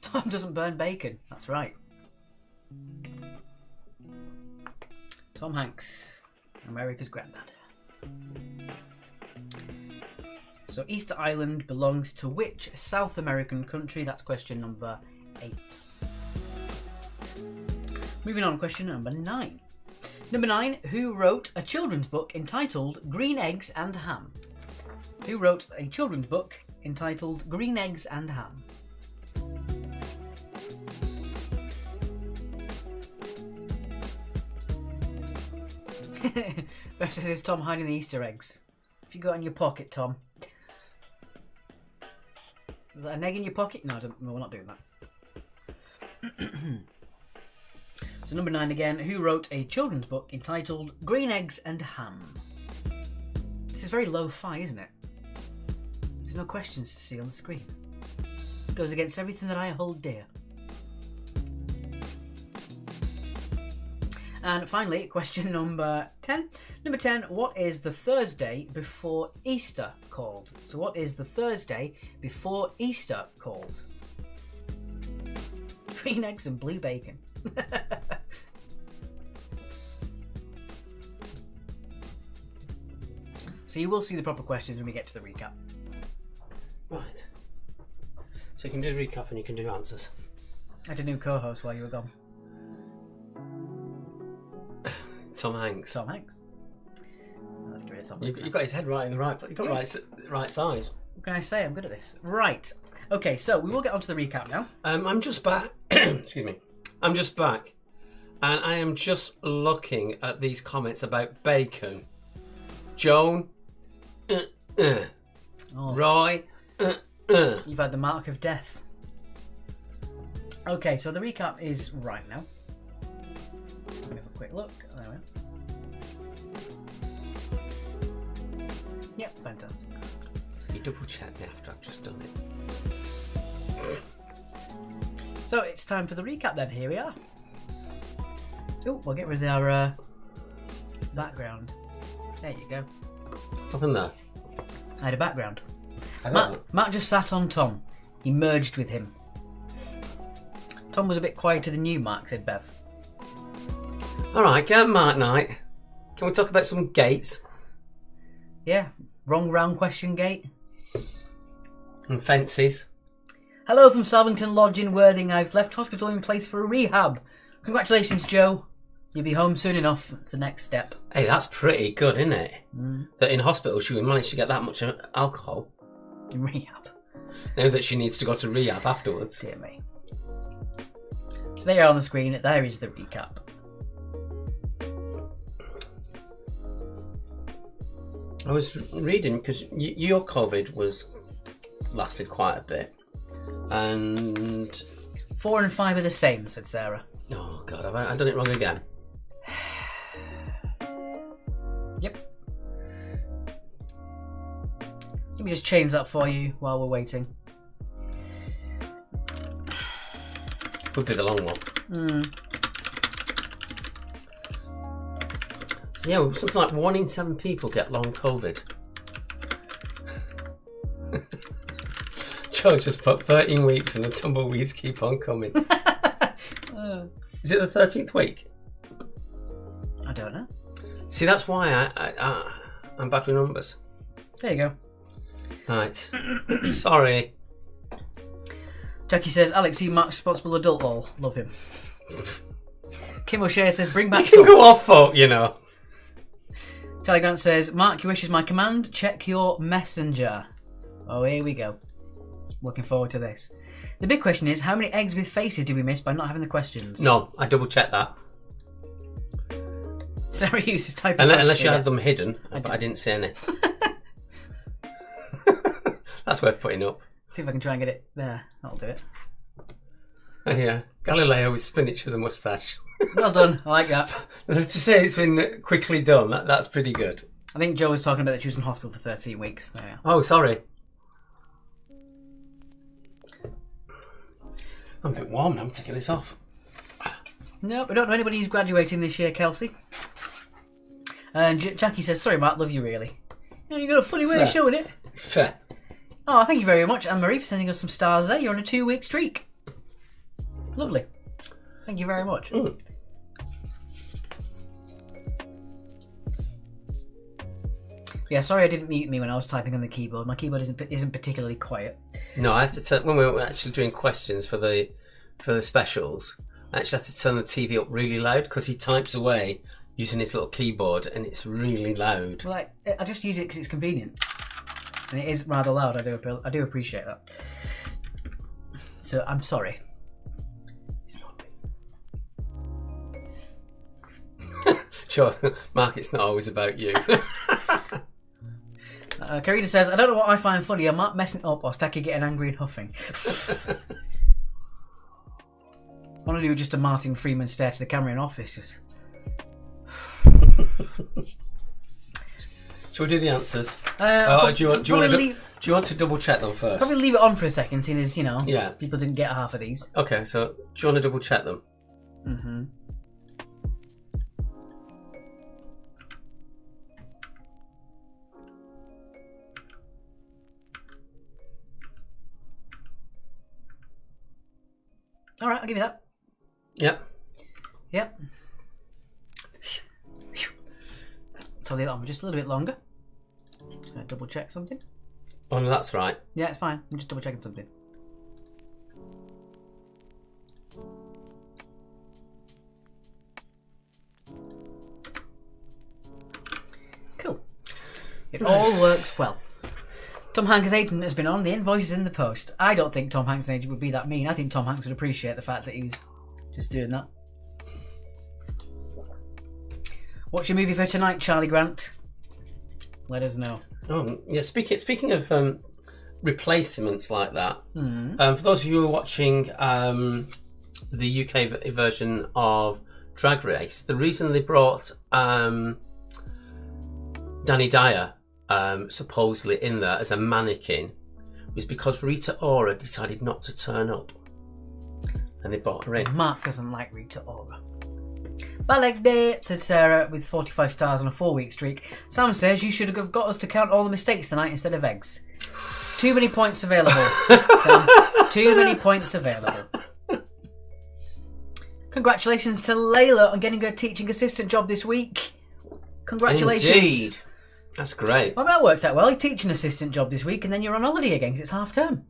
Tom doesn't burn bacon. That's right. Tom Hanks, America's granddad. So Easter Island belongs to which South American country? That's question number 8. Moving on, question number 9. Number 9, who wrote a children's book entitled Green Eggs and Ham? Who wrote a children's book entitled Green Eggs and Ham? Beth says, is Tom hiding the Easter eggs? If you got in your pocket, Tom. Is that an egg in your pocket? No, no, we're not doing that. So number 9 again, who wrote a children's book entitled Green Eggs and Ham? This is very lo-fi, isn't it? There's no questions to see on the screen. It goes against everything that I hold dear. And finally, question number 10. Number 10, what is the Thursday before Easter called? So what is the Thursday before Easter called? Green eggs and blue bacon. So you will see the proper questions when we get to the recap. Right. So you can do recap and you can do answers. I had a new co-host while you were gone. Tom Hanks. Tom Hanks. Let's get rid of Tom Hanks. You've got his head right in the right. You've got right size. What can I say? I'm good at this. Right. Okay, so we will get onto the recap now. I'm just back. Excuse me. I'm just back, and I am just looking at these comments about bacon. Joan, Oh, Roy, you've had the mark of death. Okay, so the recap is right now. Let me have a quick look. There we are. Yep, fantastic. You double check me after I've just done it. So it's time for the recap then. Here we are. Oh, we'll get rid of our background. There you go. Nothing there. I had a background. I don't Matt just sat on Tom. He merged with him. Tom was a bit quieter than you, Mark, said Bev. Alright, get Mark Knight. Can we talk about some gates? Yeah, wrong round question gate. And fences. Hello from Salvington Lodge in Worthing. I've left hospital in place for a rehab. Congratulations, Joe. You'll be home soon enough. It's the next step. Hey, that's pretty good, isn't it? Mm. That in hospital she would manage to get that much alcohol. In rehab. Now that she needs to go to rehab afterwards. Dear me. So there you are on the screen. There is the recap. I was reading because your COVID lasted quite a bit, and 4 and 5 are the same, said Sarah. oh god, have I done it wrong again? Yep. Let me just change that for you while we're waiting. Would be the long one. So yeah, something like 1 in 7 people get long COVID. Joe just put 13 weeks and the tumbleweeds keep on coming. Is it the 13th week? I don't know. See, that's why I'm bad with numbers. There you go. Right. Sorry. Jackie says, Alex, you Mark's responsible adult lol. Love him. Kim O'Shea says, bring back You can Tom. go off, folk, you know. Charlie Grant says, Mark, your wish is my command. Check your messenger. Oh, here we go. Looking forward to this. The big question is, how many eggs with faces did we miss by not having the questions? No, I double checked that. Sarah Hughes is typing. Unless you had them hidden, but I didn't see any. That's worth putting up. See if I can try and get it there. That'll do it. Yeah, Galileo with spinach as a moustache. Well done. I like that. To say it's been quickly done, that's pretty good. I think Joe was talking about that she was in hospital for 13 weeks. There we are. Oh, sorry. I'm a bit warm now. I'm taking this off. No, we don't know anybody who's graduating this year, Kelsey. And Jackie says, sorry, Mark, love you really. You got a funny way of showing it. Fair. Oh, thank you very much, Anne-Marie, for sending us some stars there. You're on a 2-week streak. Lovely. Thank you very much. Mm. Yeah, sorry I didn't mute me when I was typing on the keyboard. My keyboard isn't particularly quiet. No, I have to turn when we were actually doing questions for the specials. I actually have to turn the TV up really loud because he types away using his little keyboard, and it's really loud. Well, I just use it because it's convenient, and it is rather loud. I do appreciate that. So I'm sorry. It's not me. Sure, Mark. It's not always about you. Karina says, I don't know what I find funnier, Mark messing it up or Stacky getting angry and huffing. I want to do just a Martin Freeman stare to the camera in office. Just. Shall we do the answers? Do do you want to double check them first? Probably leave it on for a second, seeing as, Yeah. people didn't get half of these. Okay, so do you want to double check them? Mm-hmm. All right, I'll give you that. Yep. Yep. So I'll leave it on for just a little bit longer. Just going to double check something. Oh, no, that's right. Yeah, it's fine. I'm just double checking something. Cool. It all works well. Tom Hanks' agent has been on. The invoice is in the post. I don't think Tom Hanks' agent would be that mean. I think Tom Hanks would appreciate the fact that he's just doing that. What's your movie for tonight, Charlie Grant? Let us know. Oh, yeah. Speaking of replacements like that, for those of you who are watching the UK version of Drag Race, the reason they brought Danny Dyer supposedly in there as a mannequin was because Rita Ora decided not to turn up, and they brought her in. Mark doesn't like Rita Ora. Ballet Day, said Sarah, with 45 stars on a 4-week streak. Sam says you should have got us to count all the mistakes tonight instead of eggs. Too many points available. Sam. Too many points available. Congratulations to Layla on getting her teaching assistant job this week. Congratulations. Indeed. That's great. Well, that works out well. You teach an assistant job this week and then you're on holiday again because it's half term.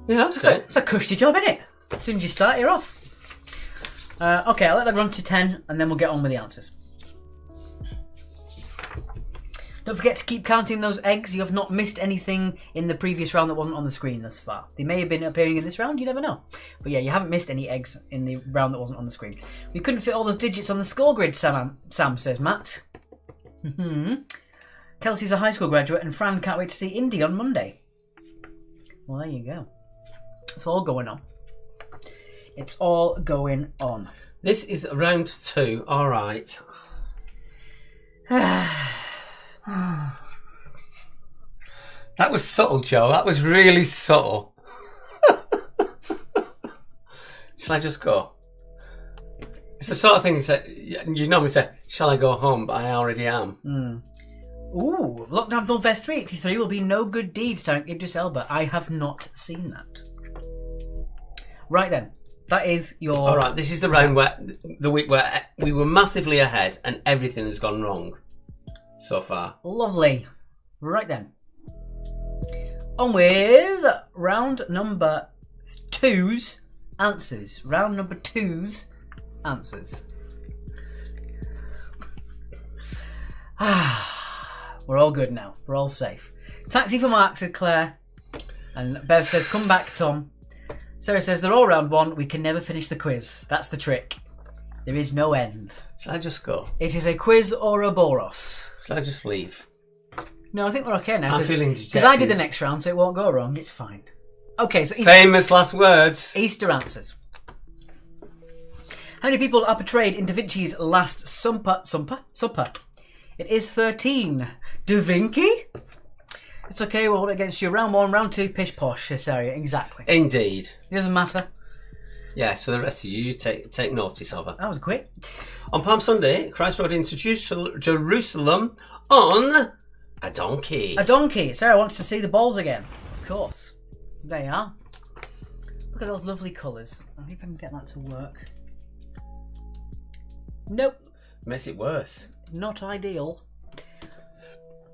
Yeah, that's good. It's a cushy job, isn't it? As soon as you start, you're off. Okay, I'll let that run to 10 and then we'll get on with the answers. Don't forget to keep counting those eggs. You have not missed anything in the previous round that wasn't on the screen thus far. They may have been appearing in this round, you never know. But yeah, you haven't missed any eggs in the round that wasn't on the screen. We couldn't fit all those digits on the score grid, Sam says Matt. Kelsey's a high school graduate and Fran can't wait to see Indy on Monday. Well, there you go. It's all going on. It's all going on. This is round 2. All right. That was subtle, Joe. That was really subtle. Shall I just go? It's the sort of thing you normally say, shall I go home? But I already am. Ooh, Lockdown Film Fest 383 will be No Good Deed starring Idris Elba. I have not seen that. Right then. That is your... All right, this is the round where the week where we were massively ahead and everything has gone wrong so far. Lovely. Right then. On with round number 2's answers. Round number 2's answers. We're all good now. We're all safe. Taxi for Mark, said Claire. And Bev says, come back, Tom. Sarah says, they're all round 1. We can never finish the quiz. That's the trick. There is no end. Shall I just go? It is a quiz or a boros. Shall I just leave? No, I think we're okay now. I'm feeling dejected. Because I did the next round, so it won't go wrong. It's fine. Okay, so Famous last words. Easter answers. How many people are portrayed in Da Vinci's Last Supper? It is 13. Da Vinci? It's okay, we'll hold it against you. Round 1, round 2, pish posh, Cesaria. Exactly. Indeed. It doesn't matter. Yeah, so the rest of you take notice of her. That was quick. On Palm Sunday, Christ rode into Jerusalem on a donkey. A donkey. Sarah wants to see the balls again. Of course. They are. Look at those lovely colours. I hope I can get that to work. Nope. Makes it worse. Not ideal.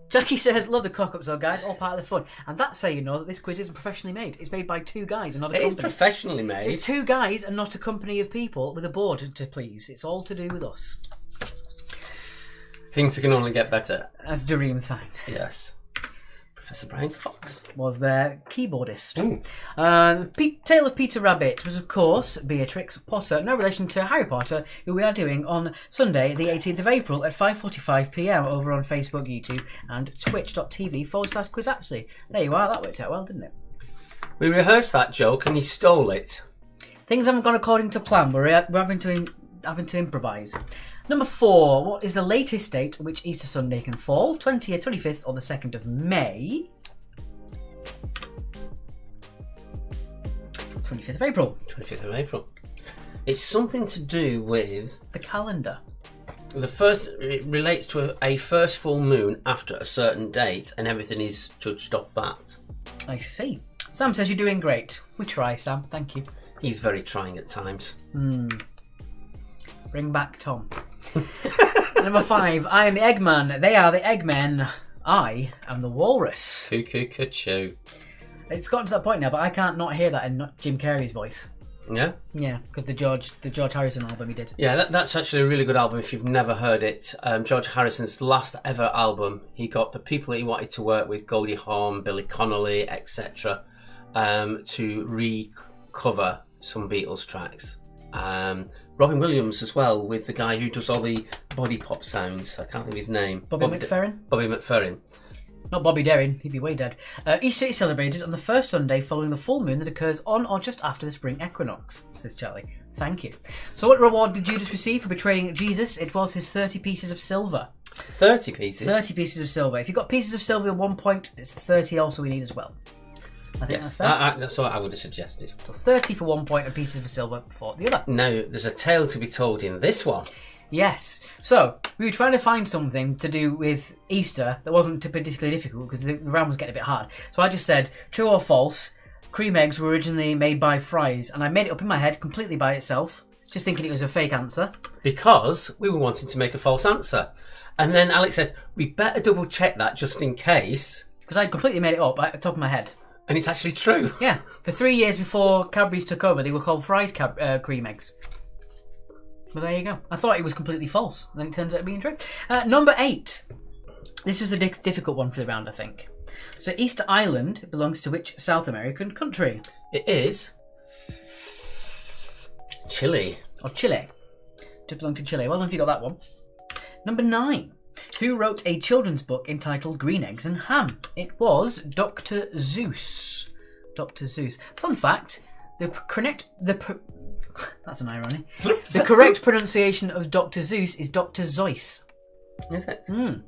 Jackie says, love the cock-ups though, guys. All part of the fun. And that's how you know that this quiz isn't professionally made. It's made by 2 guys and not a It company. is professionally made. It's 2 guys and not a company of people with a board to please. It's all to do with us. Things can only get better. As Dareem sang. Yes. Professor Brian Fox Was their keyboardist. Ooh. Tale of Peter Rabbit was, of course, Beatrix Potter. No relation to Harry Potter, who we are doing on Sunday, the 18th of April at 5:45pm over on Facebook, YouTube, and twitch.tv/quiz. There you are. That worked out well, didn't it? We rehearsed that joke and he stole it. Things haven't gone according to plan. We're having to improvise. Number 4. What is the latest date at which Easter Sunday can fall? 20th, 25th, or the 2nd of May? 25th of April. 25th of April. It's something to do with The calendar. it relates to a first full moon after a certain date, and everything is judged off that. I see. Sam says you're doing great. We try, Sam. Thank you. He's very trying at times. Bring back Tom. Number 5. I am the Eggman. They are the Eggmen. I am the Walrus. Cuckoo Cuckoo. It's gotten to that point now, but I can't not hear that in not Jim Carrey's voice. Yeah? Yeah, because the George Harrison album he did. Yeah, that's actually a really good album if you've never heard it. George Harrison's last ever album. He got the people that he wanted to work with, Goldie Hawn, Billy Connolly, etc., to recover some Beatles tracks. Robin Williams as well, with the guy who does all the body pop sounds. I can't think of his name. Bobby McFerrin? Bobby McFerrin. Not Bobby Darin, he'd be way dead. Easter is celebrated on the first Sunday following the full moon that occurs on or just after the spring equinox, says Charlie. Thank you. So what reward did Judas receive for betraying Jesus? It was his 30 pieces of silver. 30 pieces? 30 pieces of silver. If you've got pieces of silver at 1 point, it's 30 also we need as well. I think that's fair. That's what I would have suggested. So 30 for 1 point and pieces of silver for the other. Now, there's a tale to be told in this one. Yes. So, we were trying to find something to do with Easter that wasn't particularly difficult because the round was getting a bit hard. So I just said, true or false, cream eggs were originally made by Fry's. And I made it up in my head completely by itself, just thinking it was a fake answer. Because we were wanting to make a false answer. And then Alex says, we better double check that just in case. Because I completely made it up at the top of my head. And it's actually true. Yeah. For 3 years before Cadbury's took over, they were called Fry's cream eggs. But there you go. I thought it was completely false. Then it turns out being true. Number 8. This was a difficult one for the round, I think. So Easter Island belongs to which South American country? It is Chile. Or Chile. Just belong to Chile. Well done if you got that one. Number 9. Who wrote a children's book entitled Green Eggs and Ham? It was Dr. Seuss. Dr. Seuss. Fun fact, that's an irony. The correct pronunciation of Dr. Seuss is Dr. Zeus. Is it? So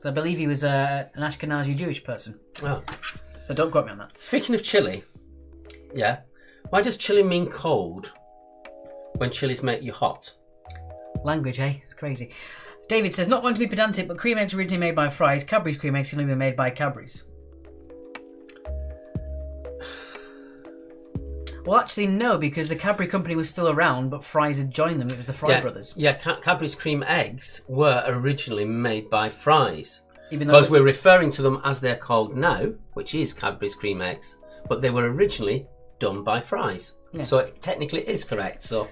I believe he was an Ashkenazi Jewish person. Oh. But don't quote me on that. Speaking of chili, yeah, why does chili mean cold when chilies make you hot? Language, eh? It's crazy. David says, not wanting to be pedantic, but cream eggs were originally made by Fry's. Cadbury's cream eggs can only be made by Cadbury's. Well, actually, no, because the Cadbury company was still around, but Fry's had joined them. It was the Fry brothers. Yeah, Cadbury's cream eggs were originally made by Fry's. Even though Because we're referring to them as they're called now, which is Cadbury's cream eggs, but they were originally done by Fry's. Yeah. So it technically is correct, so...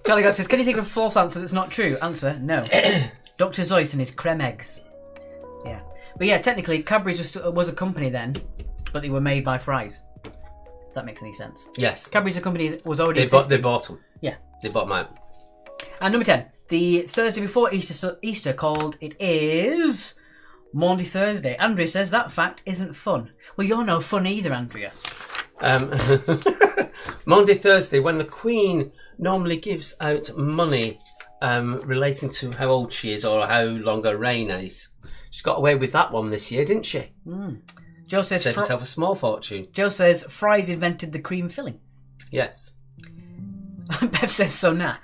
Charlie God says, can you think of a false answer that's not true? Answer, no. Dr. Zeus and his creme eggs. Yeah. But yeah, technically, Cadbury's was a company then, but they were made by Fry's. If that makes any sense. Yes. Cadbury's a company was already They bought them. Yeah. They bought them out. And number 10. The Thursday before Easter called it is Maundy Thursday. Andrea says that fact isn't fun. Well, you're no fun either, Andrea. Maundy Thursday, when the Queen normally gives out money relating to how old she is or how long her reign is. She got away with that one this year, didn't she? Joe says Saved herself a small fortune. Joe says Fry's invented the cream filling. Yes. Bev says so nah.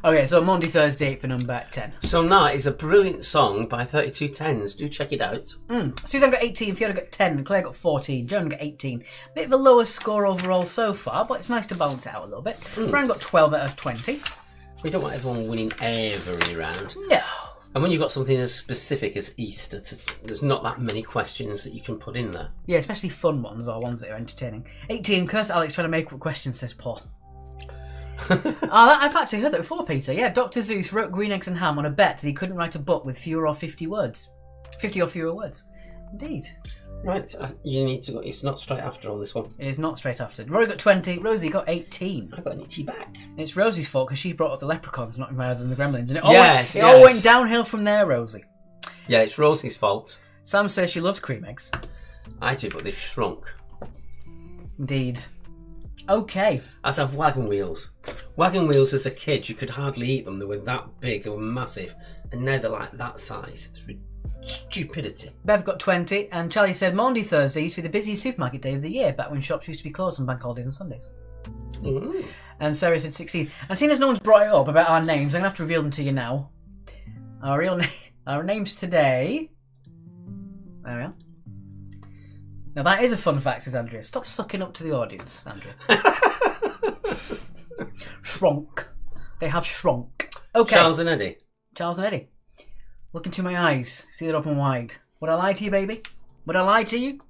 Okay, so Maundy Thursday for number 10. So Nah is a brilliant song by 3210s. Do check it out. Suzanne got 18, Fiona got 10, Claire got 14, Joan got 18. Bit of a lower score overall so far, but it's nice to balance it out a little bit. Fran got 12 out of 20. We don't want everyone winning every round. No. And when you've got something as specific as Easter, there's not that many questions that you can put in there. Yeah, especially fun ones or ones that are entertaining. 18, curse Alex trying to make up questions, says Paul. I've actually heard that before, Peter. Yeah, Dr. Seuss wrote Green Eggs and Ham on a bet that he couldn't write a book with fewer or 50 words. 50 or fewer words. Indeed. Right, you need to go. It's not straight after on this one. It is not straight after. Rory got 20, Rosie got 18. I got an itchy back. It's Rosie's fault because she brought up the leprechauns, not rather than the gremlins. And it all went downhill from there, Rosie. Yeah, it's Rosie's fault. Sam says she loves cream eggs. I do, but they've shrunk. Indeed. Okay. As have wagon wheels. Wagon wheels as a kid, you could hardly eat them. They were that big, they were massive. And now they're like that size. It's stupidity. Bev got 20, and Charlie said Maundy Thursday used to be the busiest supermarket day of the year, back when shops used to be closed on bank holidays and Sundays. And Sarah said 16. And seeing as no one's brought it up about our names, I'm going to have to reveal them to you now. Our names today... There we are. Now that is a fun fact, says Andrea. Stop sucking up to the audience, Andrea. Shrunk. They have shrunk. Okay. Charles and Eddie. Charles and Eddie. Look into my eyes. See it open wide. Would I lie to you, baby? Would I lie to you?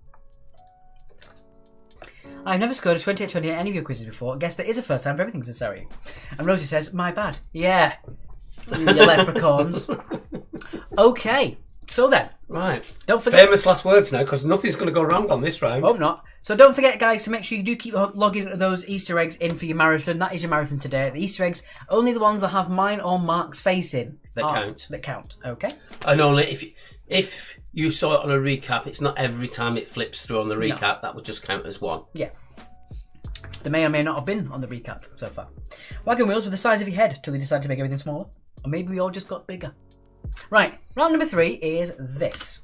I've never scored a 28-20 in any of your quizzes before. I guess there is a first time for everything, says Sarah. And Rosie says, my bad. Yeah. You leprechauns. Okay. So then. Right. Don't forget. Famous last words now, because nothing's going to go wrong on this round. Hope not. So don't forget, guys, to make sure you do keep logging those Easter eggs in for your marathon. That is your marathon today. The Easter eggs, only the ones that have mine or Mark's face in. That count. Okay. And only if you saw it on a recap, it's not every time it flips through on the recap. No. That would just count as one. Yeah. They may or may not have been on the recap so far. Wagon wheels were the size of your head till they decided to make everything smaller. Or maybe we all just got bigger. Right, round number 3 is this.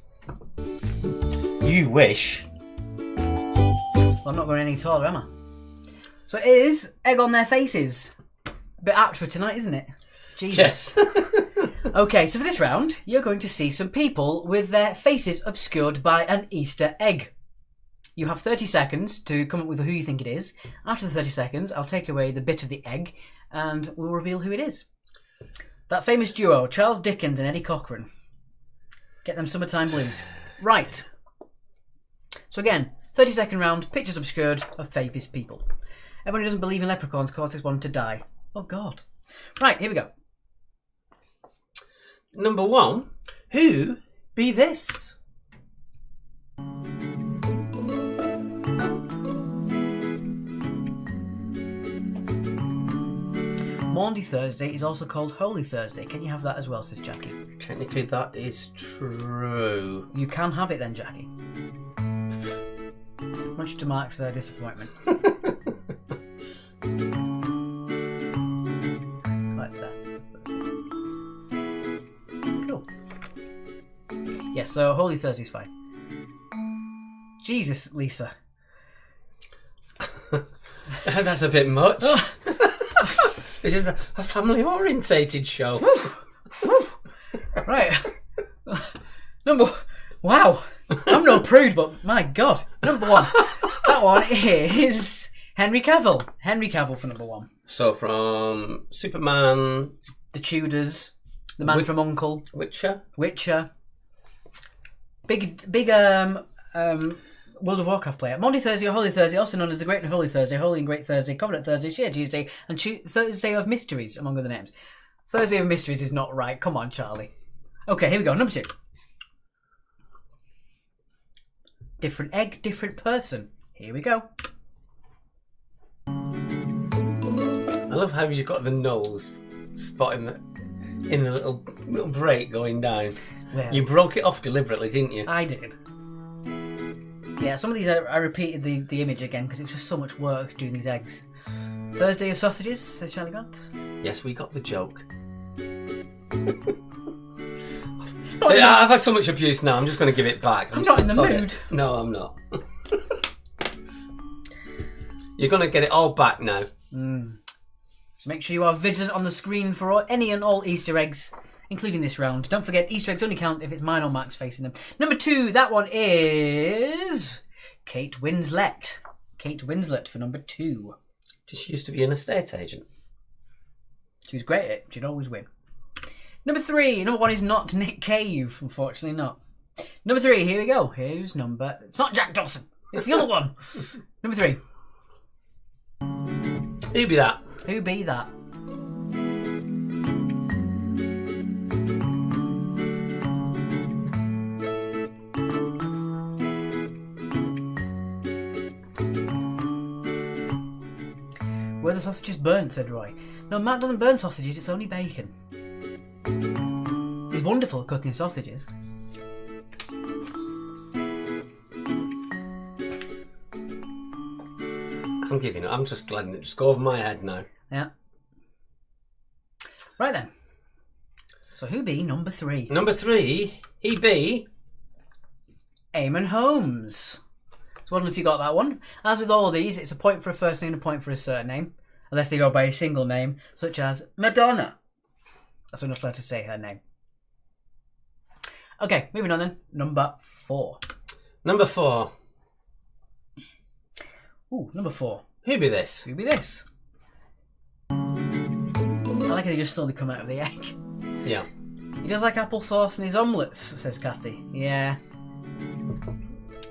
You wish. Well, I'm not going any taller, am I? So it is egg on their faces. A bit apt for tonight, isn't it? Jesus. Yes. Okay, so for this round, you're going to see some people with their faces obscured by an Easter egg. You have 30 seconds to come up with who you think it is. After the 30 seconds, I'll take away the bit of the egg and we'll reveal who it is. That famous duo, Charles Dickens and Eddie Cochran. Get them Summertime Blues. Right. So again, 30-second round, pictures obscured of famous people. Everyone who doesn't believe in leprechauns causes one to die. Oh, God. Right, here we go. Number 1. Who be this? Maundy Thursday is also called Holy Thursday. Can you have that as well, says Jackie? Technically, that is true. You can have it then, Jackie. Much to Mark's disappointment. That's that. Cool. Yeah, so Holy Thursday's fine. Jesus, Lisa. That's a bit much. This is a family-orientated show. Right. Wow. I'm no prude, but my God. Number 1. That one is Henry Cavill. Henry Cavill for number 1. So from Superman, The Tudors, The Man from U.N.C.L.E., Witcher. Big World of Warcraft player. Maundy Thursday or Holy Thursday, also known as the Great and Holy Thursday, Holy and Great Thursday, Covenant Thursday, Sheer Tuesday, and Thursday of Mysteries, among other names. Thursday of Mysteries is not right. Come on, Charlie. Okay, here we go. Number 2. Different egg, different person. Here we go. I love how you've got the nose spot in the little break going down. Well, You broke it off deliberately, didn't you? I did. Yeah, some of these I repeated the image again because it was just so much work doing these eggs. Thursday of Sausages, says Charlie Grant. Yes, we got the joke. I've had so much abuse now, I'm just going to give it back. I'm not in the sorry. mood. No, I'm not. You're going to get it all back now. So make sure you are vigilant on the screen for any and all Easter eggs, including this round. Don't forget, Easter eggs only count if it's mine or Max facing them. Number 2, that one is Kate Winslet. Kate Winslet for number 2. She used to be an estate agent. She was great at it. She'd always win. Number 3. Number 1 is not Nick Cave. Unfortunately not. Number 3. Here we go. Who's number... It's not Jack Dawson. It's the other one. Number 3. Who be that? Who be that? Were the sausages burnt, said Roy. No, Matt doesn't burn sausages, it's only bacon. He's wonderful at cooking sausages. I'm giving up. I'm just letting it just go over my head now. Yeah. Right then. So who be number 3? Number 3, he be... Eamon Holmes. So wondering if you got that one. As with all of these, it's a point for a first name and a point for a surname. Unless they go by a single name, such as Madonna. That's enough to say her name. Okay, moving on then. Number 4. Number 4. Ooh, number 4. Who be this? Who be this? I like how they just slowly come out of the egg. Yeah. He does like applesauce in his omelettes, says Kathy. Yeah.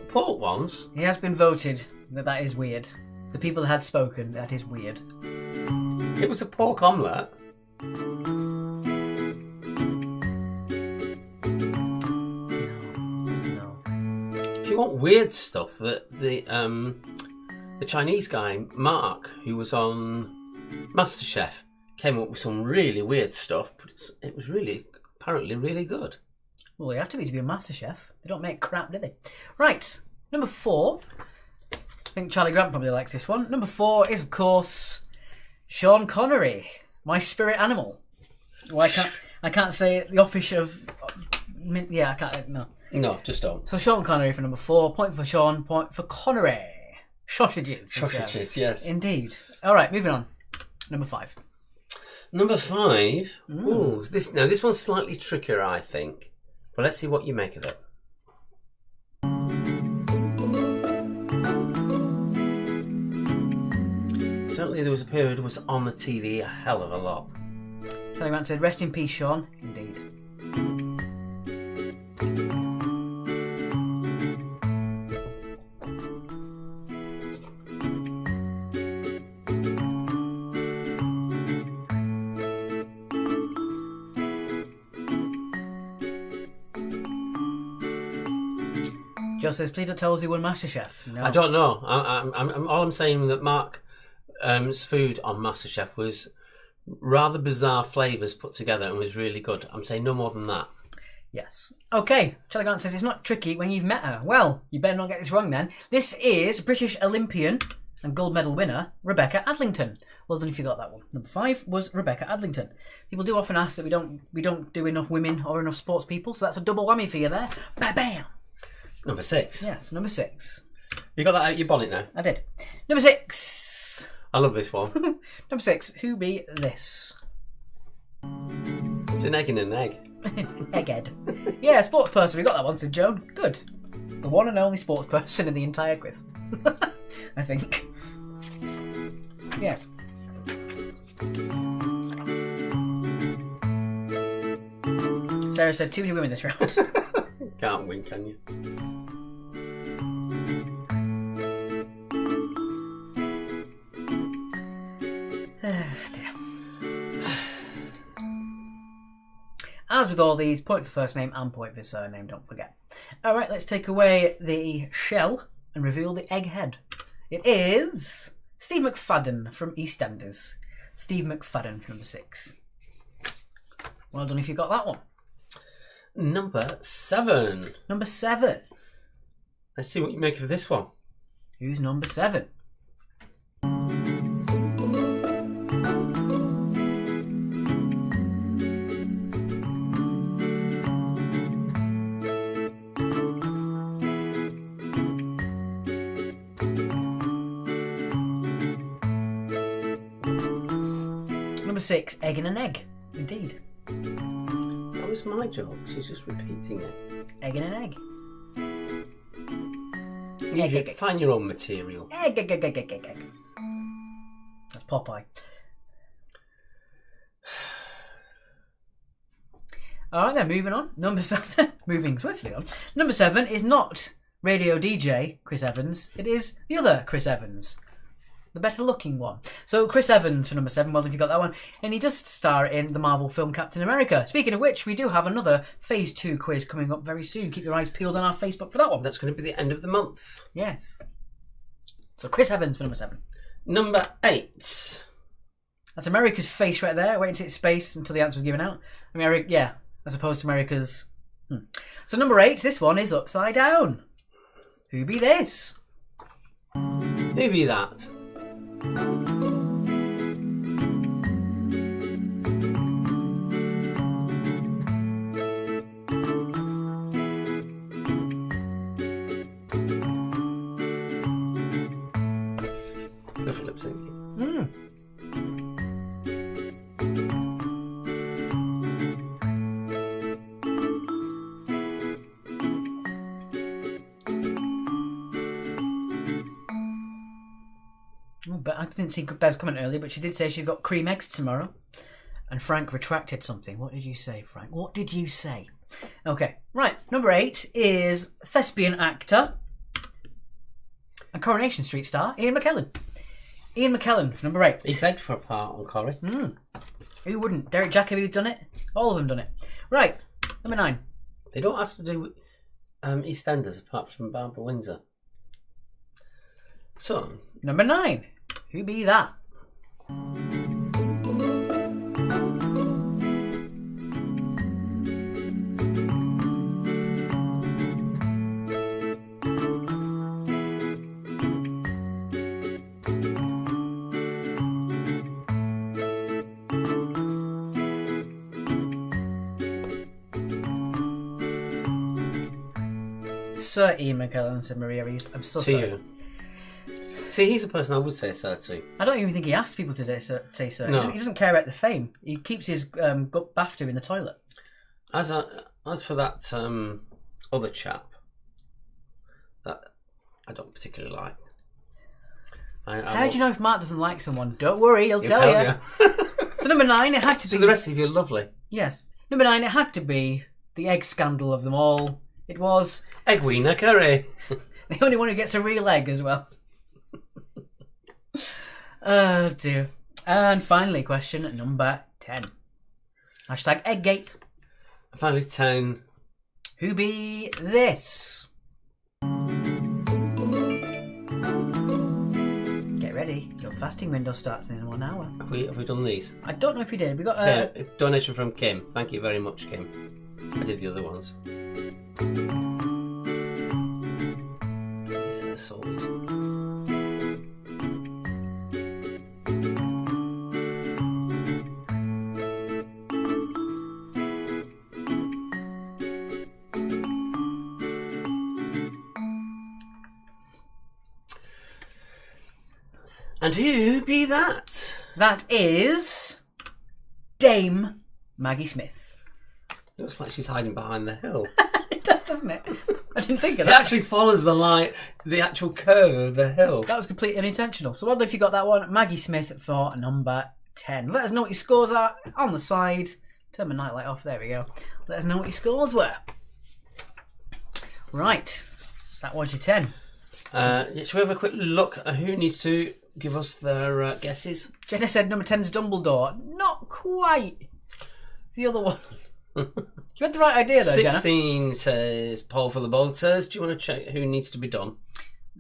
Pork ones? He has been voted that is weird. The people had spoken, that is weird. It was a pork omelette. No. If you want weird stuff, the Chinese guy, Mark, who was on MasterChef, came up with some really weird stuff, but it was really, apparently really good. Well, they have to be a master chef. They don't make crap, do they? Right, number 4. I think Charlie Grant probably likes this one. Number 4 is, of course, Sean Connery, my spirit animal. Well, I can't say the office of... Yeah, I can't... No. No, just don't. So Sean Connery for number 4. Point for Sean, point for Connery. Sausages. Sausages, yes. Indeed. All right, moving on. Number 5. Number 5. Ooh, this one's slightly trickier, I think. But let's see what you make of it. Certainly there was a period it was on the TV a hell of a lot. Charlie Grant said, rest in peace, Sean. Indeed. Joe says, please don't tell us who won MasterChef. No. I don't know. I'm all I'm saying that Mark's food on MasterChef was rather bizarre flavours put together and was really good. I'm saying no more than that. Yes. Okay, Charlie Grant says it's not tricky when you've met her. Well, you better not get this wrong then. This is British Olympian and gold medal winner Rebecca Adlington. Well done if you got that one. Number 5 was Rebecca Adlington. People do often ask that we don't do enough women or enough sports people, so that's a double whammy for you there. Bam! Number 6. Yes, number 6. You got that out your bonnet now? I did. Number 6. I love this one. Number 6. Who be this? It's an egg in an egg. Egghead. Yeah, sports person. We got that one, said Joan. Good. The one and only sports person in the entire quiz. I think. Yes. Sarah said too many women this round. Can't win, can you? Dear. As with all these, point for first name and point for surname, don't forget. Alright, let's take away the shell and reveal the egg head. It is Steve McFadden from EastEnders. Steve McFadden, number 6. Well done if you got that one. Number 7. Number 7. Let's see what you make of this one. Who's number 7? Number 6, egg in an egg. Indeed. That was my joke. She's just repeating it. Egg in an egg. You should find your own material. Egg. That's Popeye. Alright then, moving on. Number 7. Moving swiftly on. Number 7 is not radio DJ Chris Evans. It is the other Chris Evans. The better looking one. So Chris Evans for number 7, well if you got that one. And he does star in the Marvel film Captain America. Speaking of which, we do have another Phase 2 quiz coming up very soon. Keep your eyes peeled on our Facebook for that one. That's going to be the end of the month. Yes. So Chris Evans for number 7. Number 8. That's America's face right there, waiting to hit space until the answer was given out. America, yeah, as opposed to America's... So number 8, this one is upside down. Who be this? Who be that? Go for lip syncing. But I didn't see Bev's comment earlier, but she did say she's got cream eggs tomorrow. And Frank retracted something. What did you say, Frank? What did you say? Okay, right. Number 8 is thespian actor and Coronation Street star Ian McKellen. Ian McKellen for number 8. He begged for a part on Corrie. Who wouldn't? Derek Jacobi's done it. All of them done it. Right, number 9. They don't ask to do EastEnders apart from Barbara Windsor. So, Number 9. Who be that? Sir Ian McKellen, said Maria Reeves. I'm so to sorry. you. See, he's a person I would say sir to. I don't even think he asks people to say sir. No. He doesn't care about the fame. He keeps his BAFTA in the toilet. As for that other chap that I don't particularly like. How do you know if Mark doesn't like someone? Don't worry, he'll tell you. So number 9, it had to be... So the rest of you are lovely. Yes. Number 9, it had to be the egg scandal of them all. It was... Edwina Curry. The only one who gets a real egg as well. Oh dear. And finally, question number 10. Hashtag Egggate. Finally 10. Who be this? Get ready. ready. Your fasting window starts in 1 hour. Have we done these? I don't know if you did. We got Yeah, donation from Kim. Thank you very much, Kim. I did the other ones. These are sorted. And who be that? That is Dame Maggie Smith. It looks like she's hiding behind the hill. It does, doesn't it? I didn't think of It that. actually follows the line, the actual curve of the hill. That was completely unintentional. So, wonder if you got that one. Maggie Smith for number 10. Let us know what your scores are on the side. Turn my nightlight off. There we go. Let us know what your scores were. Right. So that was your 10. Shall we have a quick look at who needs to give us their guesses? Jenna said number 10 is Dumbledore. Not quite. It's the other one. You had the right idea though, Jenna. 16 says Paul for the Bolters. Do you want to check who needs to be done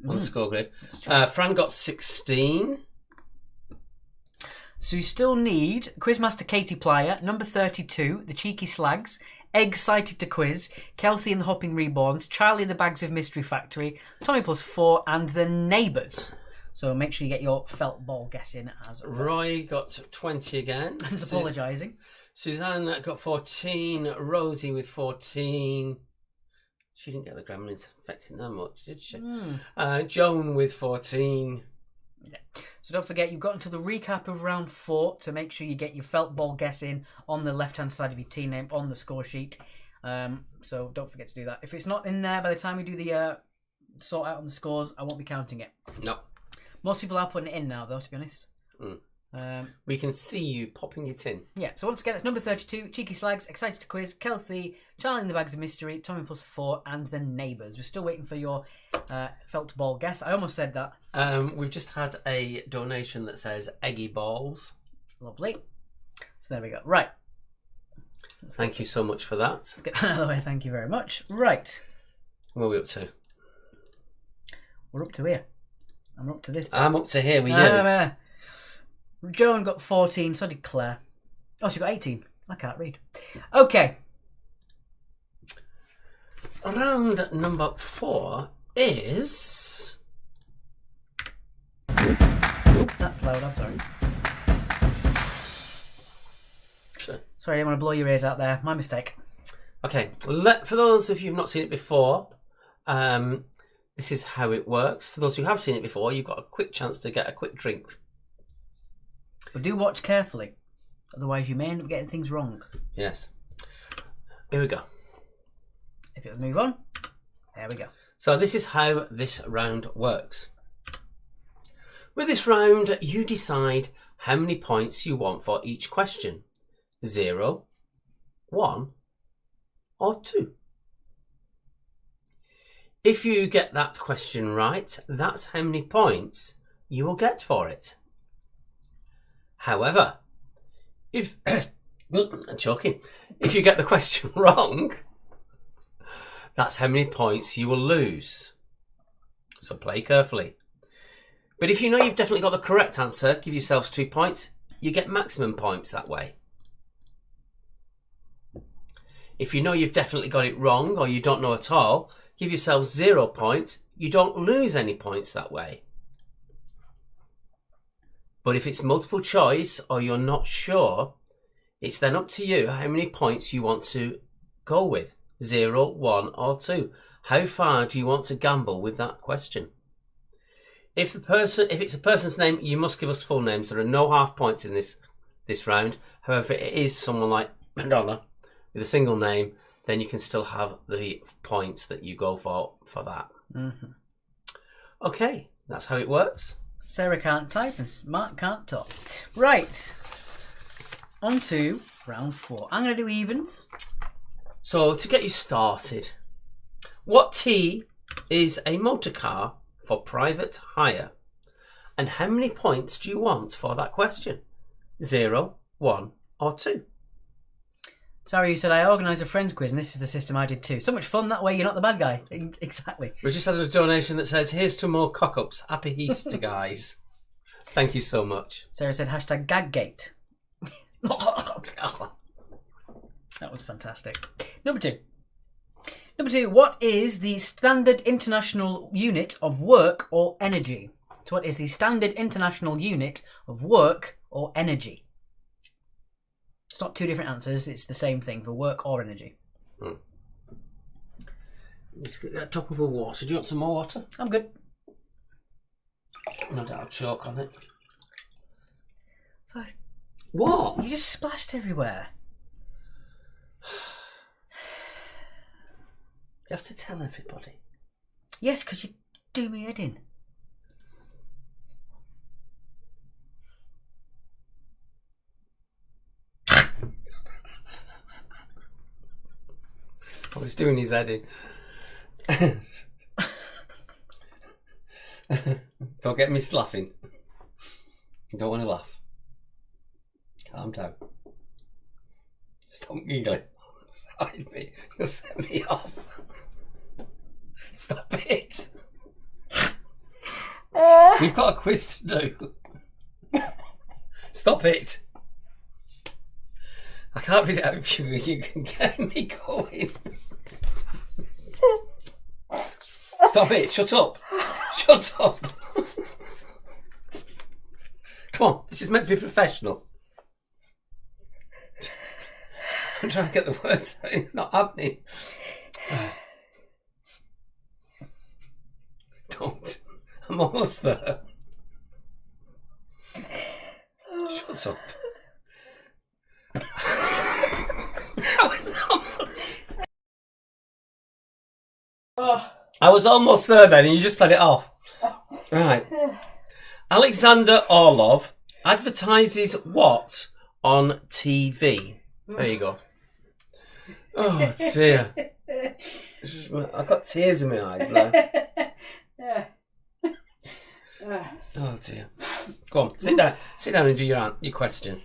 on the score grid? Fran got 16. So you still need Quizmaster Katie Plyer, number 32, The Cheeky Slags, Excited to Quiz, Kelsey and the Hopping Reborns, Charlie and the Bags of Mystery Factory, Tommy plus 4, and The Neighbours. So make sure you get your felt ball guess in as well. Roy got 20 again. He's apologising. Suzanne got 14. Rosie with 14. She didn't get the gremlins affecting that much, did she? Joan with 14. Yeah. So don't forget, you've got until the recap of round 4 to make sure you get your felt ball guess in on the left-hand side of your team name on the score sheet. So don't forget to do that. If it's not in there by the time we do the sort out on the scores, I won't be counting it. No. Most people are putting it in now, though, to be honest. We can see you popping it in. Yeah, so once again, it's number 32, Cheeky Slags, Excited to Quiz, Kelsey, Charlie and the Bags of Mystery, Tommy plus 4, and The Neighbours. We're still waiting for your felt ball guess. I almost said that. We've just had a donation that says Eggy Balls. Lovely. So there we go. Right. Thank you so much for that. Let's get that out of the way. Thank you very much. Right. What are we up to? We're up to here. I'm up to this. I'm up to here with you. Joan got 14, so did Claire. Oh, she got 18. I can't read. Okay. Round number 4 is... Oop, that's loud, I'm sorry. Sorry, I didn't want to blow your ears out there. My mistake. Okay, for those of you who've not seen it before, this is how it works. For those who have seen it before, you've got a quick chance to get a quick drink. But do watch carefully. Otherwise, you may end up getting things wrong. Yes. Here we go. If it'll move on, there we go. So this is how this round works. With this round, you decide how many points you want for each question. 0, 1, or 2. If you get that question right, that's how many points you will get for it. However, if I'm choking, if you get the question wrong, that's how many points you will lose. So play carefully. But if you know you've definitely got the correct answer, give yourselves 2 points. You get maximum points that way. If you know you've definitely got it wrong or you don't know at all, give yourselves 0 points. You don't lose any points that way. But if it's multiple choice or you're not sure, it's then up to you how many points you want to go with. 0, 1 or 2. How far do you want to gamble with that question? If it's a person's name, you must give us full names. There are no half points in this round. However, it is someone like Madonna with a single name, then you can still have the points that you go for that. Mm-hmm. Okay, that's how it works. Sarah can't type and Mark can't talk. Right. On to round 4. I'm going to do evens. So, to get you started, what T is a motor car for private hire? And how many points do you want for that question? 0, 1 or 2? Sorry, you said I organised a friends quiz and this is the system I did too. So much fun, that way you're not the bad guy. Exactly. We just had a donation that says, here's to more cock-ups. Happy Easter, guys. Thank you so much. Sarah said hashtag gaggate. That was fantastic. Number two. What is the standard international unit of work or energy? So what is the standard international unit of work or energy? It's not two different answers. It's the same thing for work or energy. Let's get that top of a water. Do you want some more water? I'm good. No doubt I'll choke on it. Fuck. What? You just splashed everywhere. You have to tell everybody. Yes, because you do me head in. I was doing his head in. Don't get me laughing. You don't want to laugh. Calm down. Stop giggling. Side me. You'll set me off. Stop it. We've got a quiz to do. Stop it. I can't read it out of you. You can get me going. Stop it. Shut up. Shut up. Come on. This is meant to be professional. I'm trying to get the words out. It's not happening. Don't. I'm almost there. Shut up. I was almost there then, and you just let it off. Right. Alexander Orlov advertises what on TV? There you go. Oh dear. I've got tears in my eyes now. Oh dear. Go on, sit down. Sit down and do your question.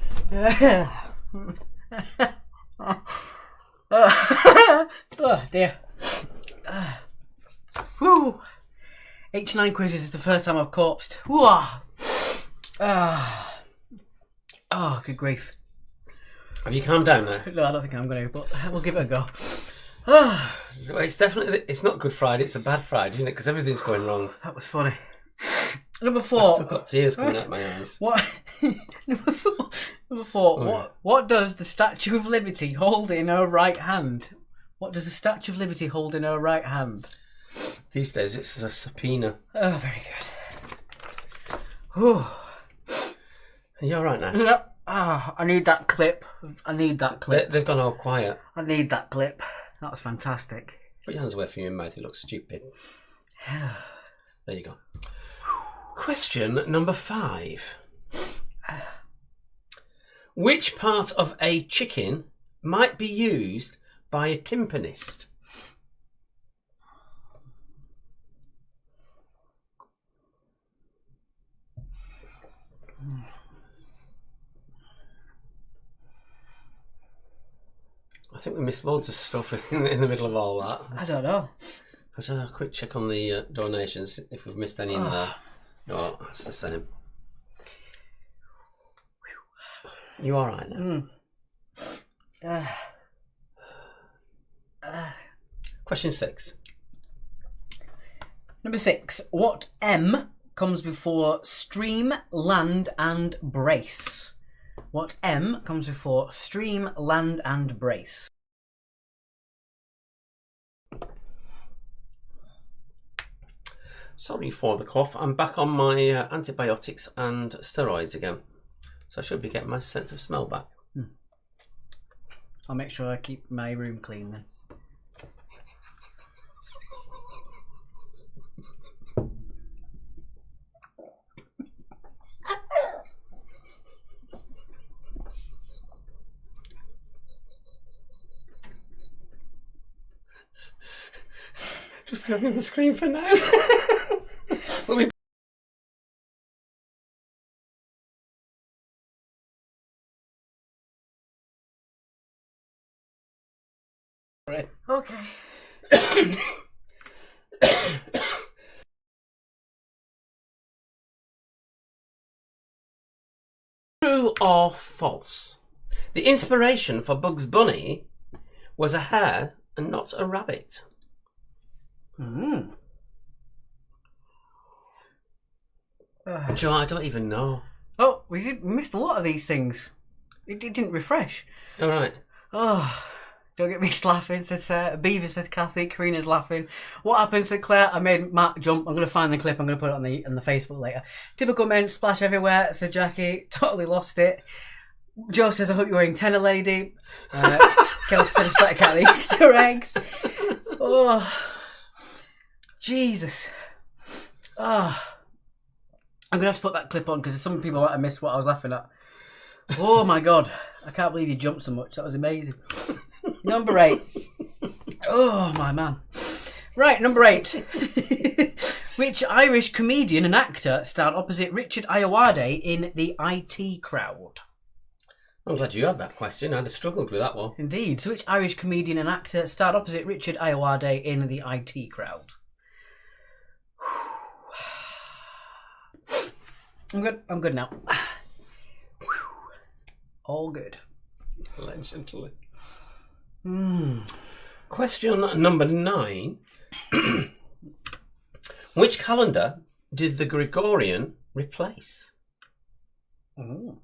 Oh dear. Whew. H9 quizzes is the first time I've corpsed. Oh, good grief. Have you calmed down now? No, I don't think I'm going to, but we'll give it a go. Well, it's definitely, it's not Good Friday, it's a bad Friday, isn't it? Because everything's going wrong. That was funny. Number I've 4. still got tears coming out my eyes. What? Number 4. Oh, What does the Statue of Liberty hold in her right hand? What does the Statue of Liberty hold in her right hand? These days it's a subpoena. Oh, very good. Whew. Are you alright now? Yep. I need that clip. They've gone all quiet. I need that clip. That was fantastic. Put your hands away from your mouth, you look stupid. There you go. Question number 5. Which part of a chicken might be used by a timpanist? I think we missed loads of stuff in the middle of all that. I don't know. I'll have a quick check on the donations if we've missed any in there. No, that's the same. You all right now? Question 6. Number 6. What M comes before stream, land, and brace? What M comes before stream, land, and brace? Sorry for the cough. I'm back on my antibiotics and steroids again. So I should be getting my sense of smell back. I'll make sure I keep my room clean then. Just put it on the screen for now. Let me. Okay. or false? The inspiration for Bugs Bunny was a hare and not a rabbit. Joe, I don't even know. Oh, we missed a lot of these things. It didn't refresh. All right. Oh, don't get me laughing, said Sarah. Beaver said Kathy. Karina's laughing. What happened, said Claire? I made Matt jump. I'm going to find the clip. I'm going to put it on the Facebook later. Typical men splash everywhere, said Jackie. Totally lost it. Joe says, I hope you're wearing tenor, lady. Kelsey said, it's better count the Easter eggs. Oh, Jesus. Oh. I'm going to have to put that clip on because some people might have missed what I was laughing at. Oh my God. I can't believe you jumped so much. That was amazing. Number 8. Oh my man. Right, number 8. Which Irish comedian and actor starred opposite Richard Ayoade in The IT Crowd? I'm glad you had that question. I'd have struggled with that one. Indeed. So which Irish comedian and actor starred opposite Richard Ayoade in The IT Crowd? I'm good now. All good. Allegedly. Question number 9. Which calendar did the Gregorian replace? Oh.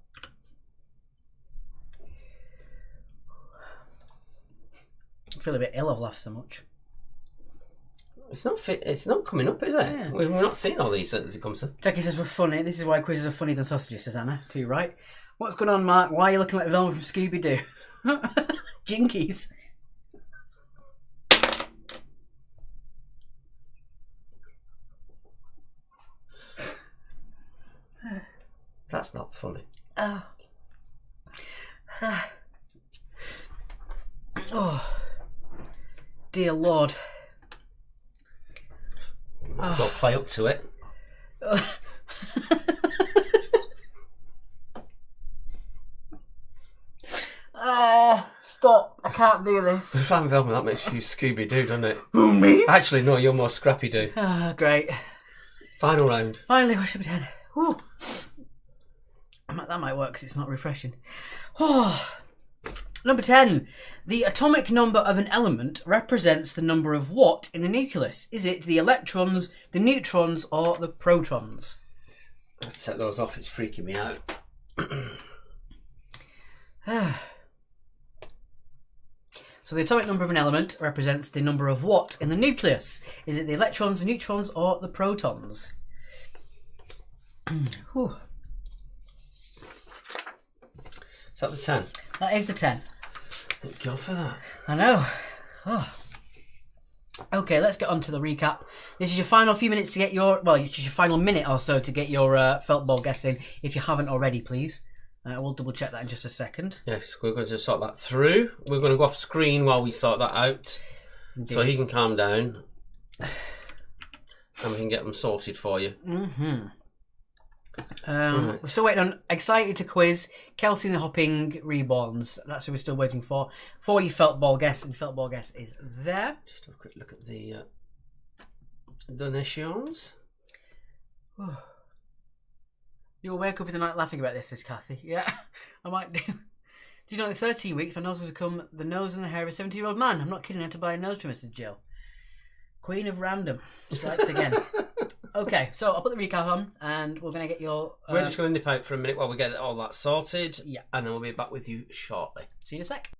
I feel a bit ill. I've laughed so much. It's not fit. It's not coming up, is it? Yeah. We're not seeing all these as it comes to. Jackie says we're funny. This is why quizzes are funnier than sausages, says Anna. Too right. What's going on, Mark? Why are you looking like Velma from Scooby-Doo? Jinkies. That's not funny. Oh, dear Lord. Might as well play up to it. Stop. I can't do this. If I'm Velma, that makes you Scooby-Doo, doesn't it? Who, me? Actually, no, you're more Scrappy-Doo. Great. Final round. Finally, I should be 10. Whew. That might work because it's not refreshing. Oh. Number 10. The atomic number of an element represents the number of what in the nucleus? Is it the electrons, the neutrons, or the protons? I have to set those off, it's freaking me out. So the atomic number of an element represents the number of what in the nucleus? Is it the electrons, the neutrons, or the protons? Whew. Is that the 10? That is the 10. Thank God for that. I know. Oh. Okay, let's get on to the recap. This is your final few minutes to get your... Well, it's your final minute or so to get your felt ball guess in. If you haven't already, please. We'll double check that in just a second. Yes, we're going to sort that through. We're going to go off screen while we sort that out. Indeed. So he can calm down. And we can get them sorted for you. Mm-hmm. We're still waiting on Excited to Quiz, Kelsey and the Hopping Reborns. That's who we're still waiting for. For your felt ball guess, and felt ball guess is there. Just have a quick look at the donations. You'll wake up in the night laughing about this, says Kathy. Yeah, I might do. Do you know in 13 weeks my nose has become the nose and the hair of a 70-year-old man? I'm not kidding, I had to buy a nose trimmer, says Jill. Queen of Random strikes again. Okay, so I'll put the recap on and we're going to get your... We're just going to nip out for a minute while we get all that sorted. Yeah. And then we'll be back with you shortly. See you in a sec.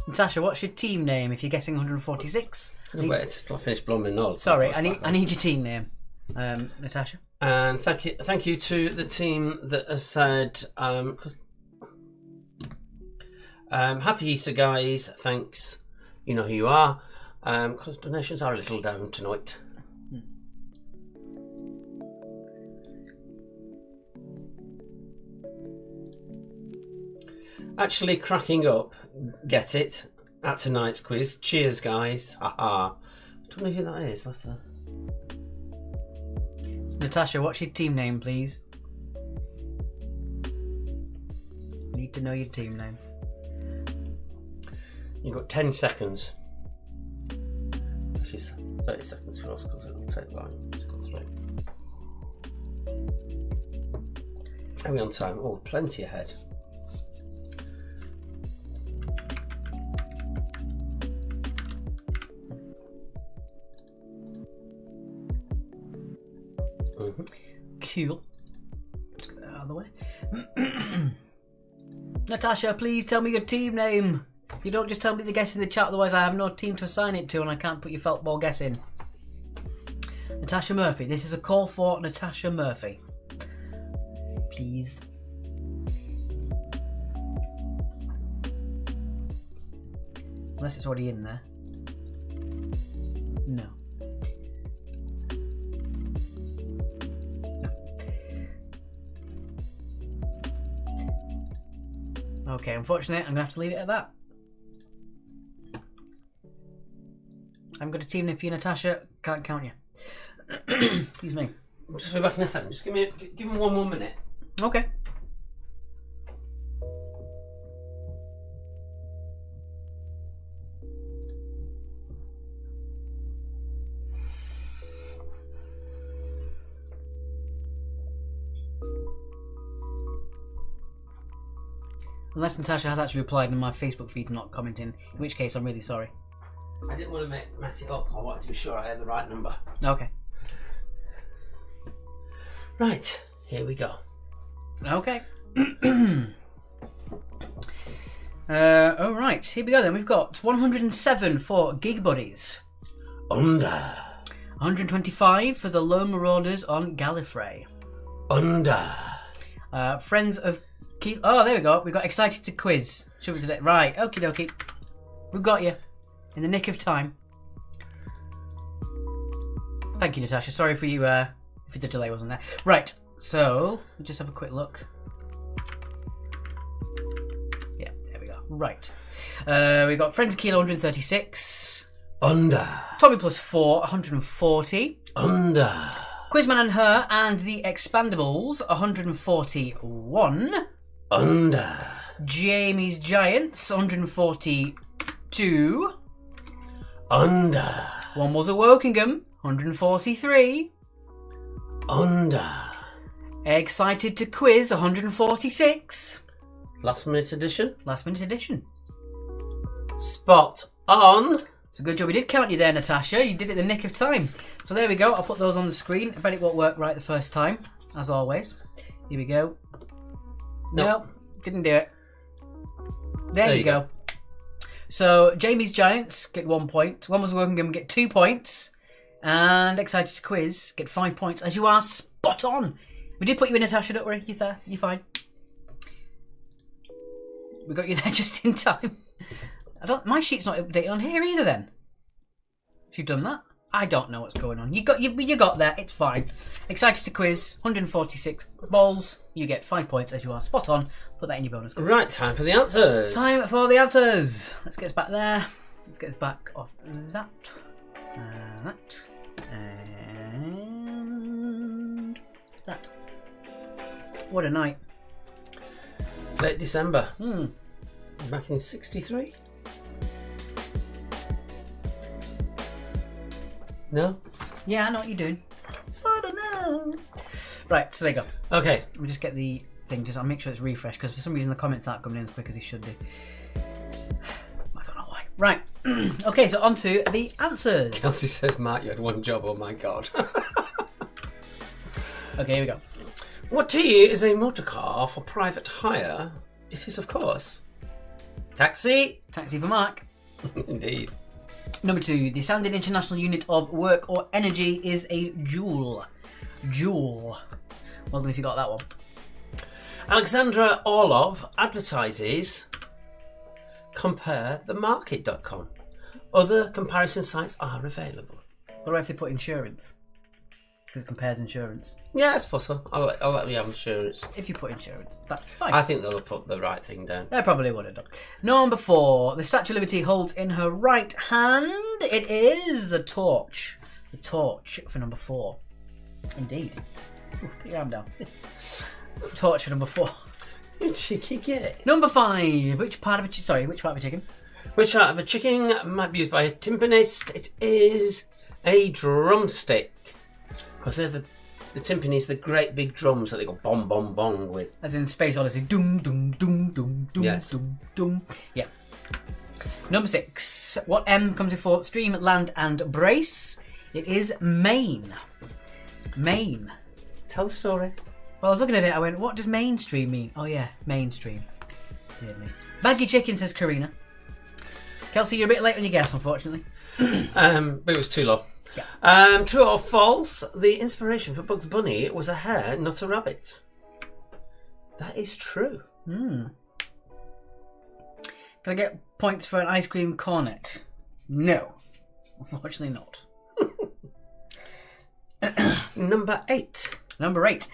Natasha, what's your team name if you're guessing 146? Wait till I finish blowing my nose. Sorry, I need your team name, Natasha. And thank you to the team that has said, happy Easter, guys. Thanks. You know who you are. Because donations are a little down tonight. Actually cracking up. Get it? At tonight's quiz. Cheers, guys. Haha. I don't know who that is. That's a... Natasha, what's your team name, please? Need to know your team name. You've got 10 seconds. Which is 30 seconds for us because it'll take long to go through. Are we on time? Oh, plenty ahead. Cool. Let's get that out of the way. Natasha, please tell me your team name. You don't just tell me the guess in the chat, otherwise I have no team to assign it to and I can't put your felt ball guess in. Natasha Murphy. This is a call for Natasha Murphy. Please. Unless it's already in there. No. Okay, unfortunately, I'm going to have to leave it at that. I'm going to team name for you, Natasha. Can't count you. Excuse me. We'll just be back in a second. Just give me 1 more minute. Okay. Unless Natasha has actually replied and my Facebook feed's not commenting, in which case I'm really sorry. I didn't want to mess it up. I wanted to be sure I had the right number. Okay. Right, here we go. Okay. Alright, here we go then. We've got 107 for Gig Buddies. Under. 125 for the Lone Marauders on Gallifrey. Under. Friends of Keith. Oh, there we go. We've got Excited to Quiz. Should we today? Right, okie dokie. We've got you. In the nick of time. Thank you, Natasha. Sorry for you if the delay wasn't there. Right, so we'll just have a quick look. Yeah, there we go. Right. We've got Friends of Kilo 136. Under. Tommy plus 4, 140. Under. Quizman and Her and the Expandables, 141. Under. Jamie's Giants, 142. Under. One was a Wokingham, 143. Under. Excited to Quiz, 146. Last minute edition. Last minute edition. Spot on. It's a good job. We did count you there, Natasha. You did it in the nick of time. So there we go. I'll put those on the screen. I bet it won't work right the first time, as always. Here we go. No, didn't do it. There you go. So Jamie's Giants get 1 point. One was Wokingham get 2 points. And Excited to Quiz get 5 points, as you are spot on. We did put you in, Natasha, don't worry. You're there. You're fine. We got you there just in time. My sheet's not updated on here either then. If you've done that. I don't know what's going on. You got there, it's fine. Excited to Quiz, 146 balls. You get 5 points, as you are spot on. Put that in your bonus. Right, time for the answers. Time for the answers. Let's get us back there. Let's get us back off that. That. And that. What a night. Late December. Back in 63. No? Yeah, I know what you're doing. I don't know. Right, so there you go. Okay. Let me just get the thing. I'll make sure it's refreshed because for some reason the comments aren't coming in as quick as they should do. I don't know why. Right. Okay, so on to the answers. Kelsey says, Mark, you had one job. Oh my god. Okay, here we go. What to you is a motor car for private hire? It is, of course. Taxi. Taxi for Mark. Indeed. Number 2, the standard international unit of work or energy is a joule. Joule. Well done if you got that one. Alexandra Orlov advertises comparethemarket.com. Other comparison sites are available. What about if they put insurance? Because it compares insurance. Yeah, it's possible. I'll let you have insurance. If you put insurance, that's fine. I think they'll have put the right thing down. They probably would have done. Number 4, the Statue of Liberty holds in her right hand. It is the torch. The torch for number 4. Indeed. Ooh, put your arm down. Torch for number 4. You cheeky git. Number 5. Which part of a chicken? Which part of a chicken might be used by a timpanist? It is a drumstick. Because they're the timpanies, the great big drums that they go bong, bong, bong with. As in Space Odyssey. Doom, doom, doom, doom, doom, Yes. doom, doom. Yeah. Number 6. What M comes before stream, land, and brace? It is main. Main. Tell the story. Well, I was looking at it, I went, what does mainstream mean? Oh yeah, mainstream. Baggy chicken, says Karina. Kelsey, you're a bit late on your guess, unfortunately. But it was too low. Yeah. True or false? The inspiration for Bugs Bunny was a hare, not a rabbit. That is true. Can I get points for an ice cream cornet? No. Unfortunately not. Number 8. Number 8.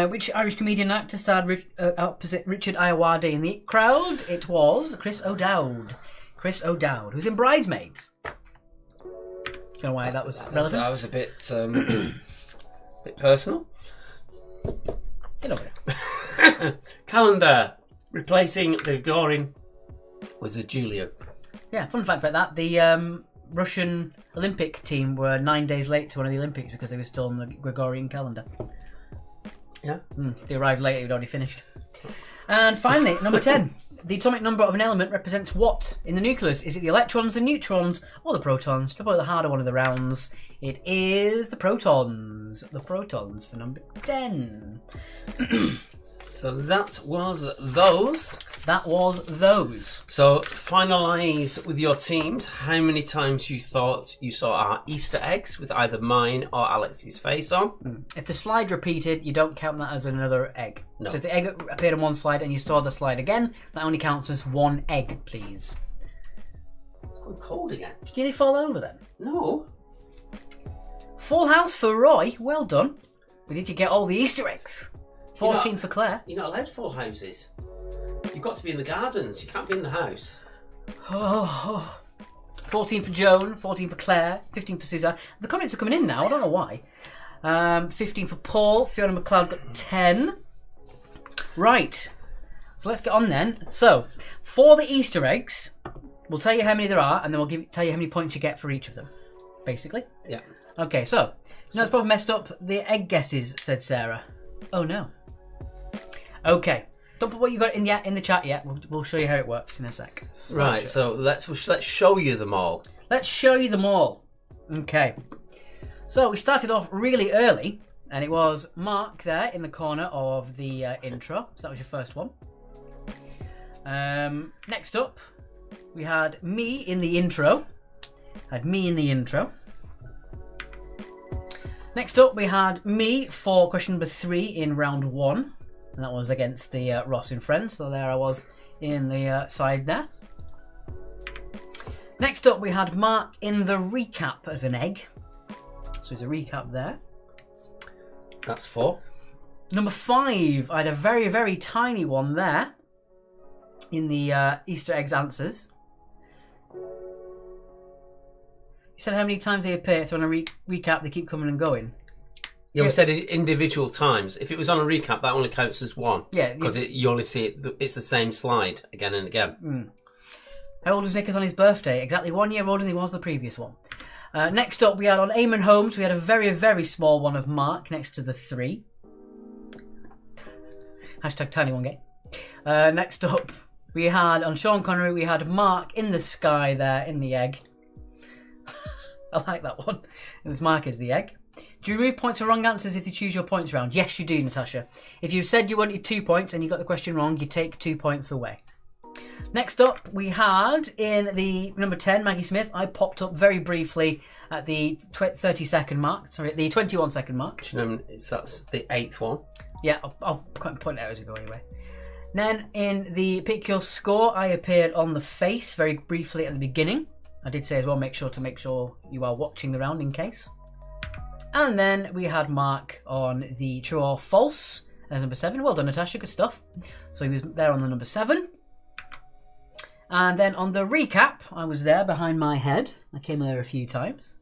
Which Irish comedian actor starred opposite Richard Ayoade in The Crowd? It was Chris O'Dowd. Chris O'Dowd, who's in Bridesmaids. Don't know why that was relevant. That was a bit, bit personal. Get over it. Calendar replacing the Gagarin was a Julian. Yeah, fun fact about that. The Russian Olympic team were 9 days late to one of the Olympics because they were still on the Gregorian calendar. Yeah. They arrived late, it had already finished. And finally, number 10. The atomic number of an element represents what in the nucleus? Is it the electrons, the neutrons, or the protons? To play the harder one of the rounds, it is the protons. The protons for number 10. So that was those. That was those. So finalise with your teams how many times you thought you saw our Easter eggs with either mine or Alex's face on. If the slide repeated, you don't count that as another egg. No. So if the egg appeared on one slide and you saw the slide again, that only counts as one egg, please. It's gone cold again. Did you nearly fall over then? No. Full house for Roy. Well done. But did you get all the Easter eggs? 14 for Claire. You're not allowed full houses. You've got to be in the gardens. You can't be in the house. 14 for Joan, 14 for Claire, 15 for Suzanne. The comments are coming in now, I don't know why. 15 for Paul, Fiona McLeod got 10. Right, so let's get on then. So, for the Easter eggs, we'll tell you how many there are, and then we'll tell you how many points you get for each of them, basically. Yeah. Okay, so, no, it's probably messed up the egg guesses, said Sarah. Oh no. Okay. Don't put what you got in the chat yet. We'll show you how it works in a sec. Right, so let's show you them all. Let's show you them all. Okay. So we started off really early, and it was Mark there in the corner of the intro. So that was your first one. Next up, we had me in the intro. Next up, we had me for question number 3 in round 1. And that was against the Ross and Friends. So there I was in the side there. Next up, we had Mark in the recap as an egg. So there's a recap there. That's 4. Number 5, I had a very, very tiny one there in the Easter eggs answers. You said how many times they appear. So on a recap, they keep coming and going. Yeah, we said individual times. If it was on a recap, that only counts as 1. Yeah. Because you only see it, it's the same slide again and again. How old was Nicholas on his birthday? Exactly 1 year older than he was the previous one. Next up, we had on Eamon Holmes, we had a very, very small one of Mark next to the 3. Hashtag tiny one gay. Next up, we had on Sean Connery, we had Mark in the sky there in the egg. I like that one. And this Mark is the egg. Do you remove points for wrong answers if you choose your points round? Yes, you do, Natasha. If you said you wanted 2 points and you got the question wrong, you take 2 points away. Next up, we had in the number 10, Maggie Smith. I popped up very briefly at the 30-second mark. Sorry, the 21-second mark. That's the 8th one. Yeah, I'll point it out as we go anyway. Then in the Pick Your Score, I appeared on the face very briefly at the beginning. I did say as well, make sure you are watching the round in case. And then we had Mark on the True or False as number 7. Well done, Natasha, good stuff. So he was there on the number 7. And then on the recap, I was there behind my head. I came there a few times.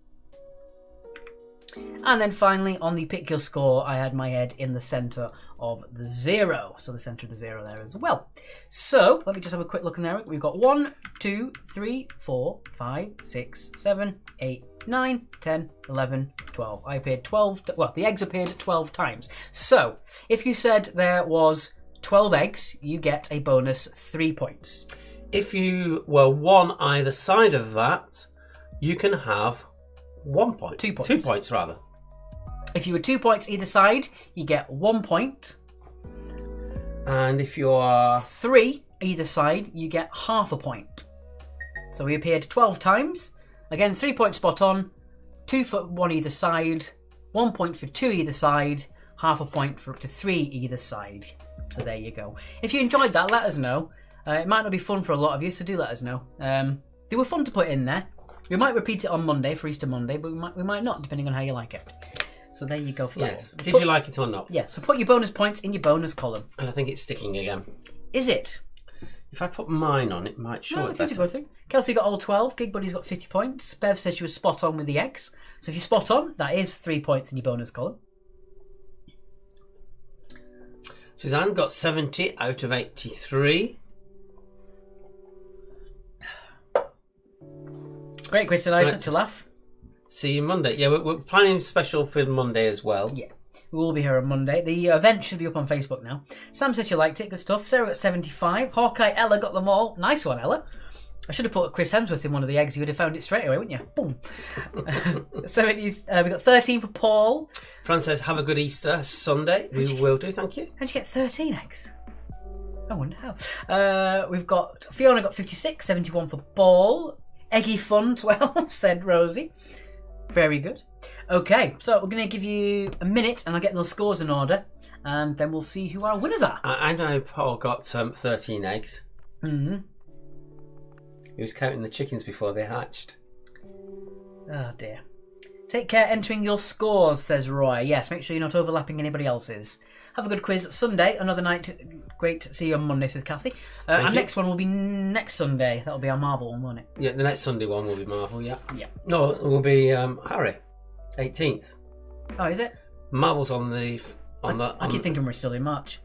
And then finally, on the Pick Your Score, I had my head in the centre of the 0. So the centre of the 0 there as well. So, let me just have a quick look in there. We've got 1, 2, 3, 4, 5, 6, 7, 8, 9, 10, 11, 12. I appeared 12... Well, the eggs appeared 12 times. So, if you said there was 12 eggs, you get a bonus 3 points. If you were one either side of that, you can have 1 point. 2 points. 2 points, rather. If you were 2 points either side, you get 1 point. And if you are 3 either side, you get half a point. So we appeared 12 times. Again, 3 points spot on, 2 for 1 either side, 1 point for 2 either side, half a point for up to 3 either side. So there you go. If you enjoyed that, let us know. It might not be fun for a lot of you, so do let us know. They were fun to put in there. We might repeat it on Monday for Easter Monday, but we might not, depending on how you like it. So there you go for that. Yes. Did you like it or not? Yeah, so put your bonus points in your bonus column. And I think it's sticking again. Is it? If I put mine on, it might show No, it it's easy to better. go through. Kelsey got all 12. Gig Buddy's got 50 points. Bev said she was spot on with the eggs. So if you're spot on, that is 3 points in your bonus column. Suzanne got 70 out of 83. Great quiz tonight, Right. such a laugh. See you Monday. Yeah, we're planning special for Monday as well. Yeah, we will be here on Monday. The event should be up on Facebook now. Sam said she liked it, good stuff. Sarah got 75. Hawkeye Ella got them all. Nice one, Ella. I should have put Chris Hemsworth in one of the eggs. You would have found it straight away, wouldn't you? Boom. 70. We got 13 for Paul. Fran says, have a good Easter Sunday. We will do, thank you. How'd you get 13 eggs? I wonder how. We've got Fiona got 56, 71 for Paul. Eggy Fun 12, said Rosie. Very good. Okay, so we're going to give you a minute and I'll get those scores in order and then we'll see who our winners are. I know Paul got 13 eggs. Mm-hmm. He was counting the chickens before they hatched. Oh dear. Take care entering your scores, says Roy. Yes, make sure you're not overlapping anybody else's. Have a good quiz Sunday. Another night. Great to see you on Monday, says Kathy. Our you. next one will be next Sunday. That'll be our Marvel one, won't it? Yeah, the next Sunday one will be Marvel, yeah. Yeah. No, it will be Harry. 18th. Oh, is it? Marvel's on the... I keep thinking we're still in March.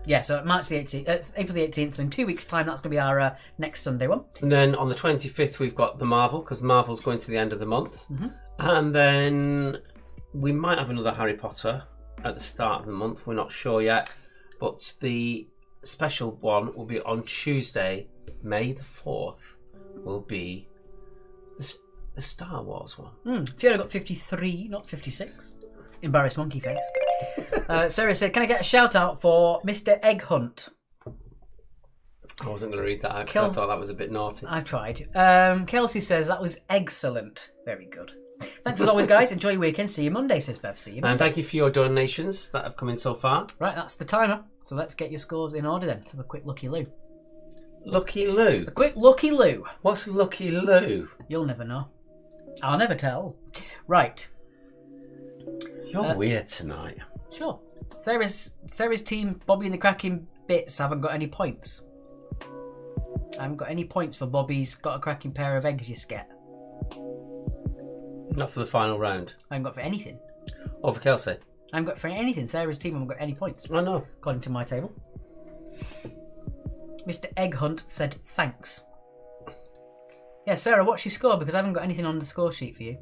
Yeah, so March the 18th, April the 18th, so in 2 weeks' time, that's going to be our next Sunday one. And then on the 25th, we've got the Marvel, because Marvel's going to the end of the month. Mm-hmm. And then we might have another Harry Potter at the start of the month. We're not sure yet. But the special one will be on Tuesday, May the 4th, will be the Star Wars one. Fiona got 53, not 56. Embarrassed monkey face. Sarah said, can I get a shout out for Mr. Egg Hunt? I wasn't going to read that out because I thought that was a bit naughty. I've tried. Kelsey says, that was excellent. Very good. Thanks as always, guys. Enjoy your weekend. See you Monday, says Bev. See you Monday. And thank you for your donations that have come in so far. Right, that's the timer. So let's get your scores in order then. Let's have a quick Lucky Lou. Lucky Lou? A quick Lucky Lou. What's Lucky Lou? You'll never know. I'll never tell. Right. You're weird tonight. Sure. Sarah's team, Bobby and the Cracking Bits, haven't got any points. I haven't got any points for Bobby's got a cracking pair of eggs you scat. Not for the final round. I haven't got for anything. Or for Kelsey. I haven't got for anything. Sarah's team haven't got any points. I know. According to my table. Mr. Egg Hunt said thanks. Yeah, Sarah, what's your score? Because I haven't got anything on the score sheet for you.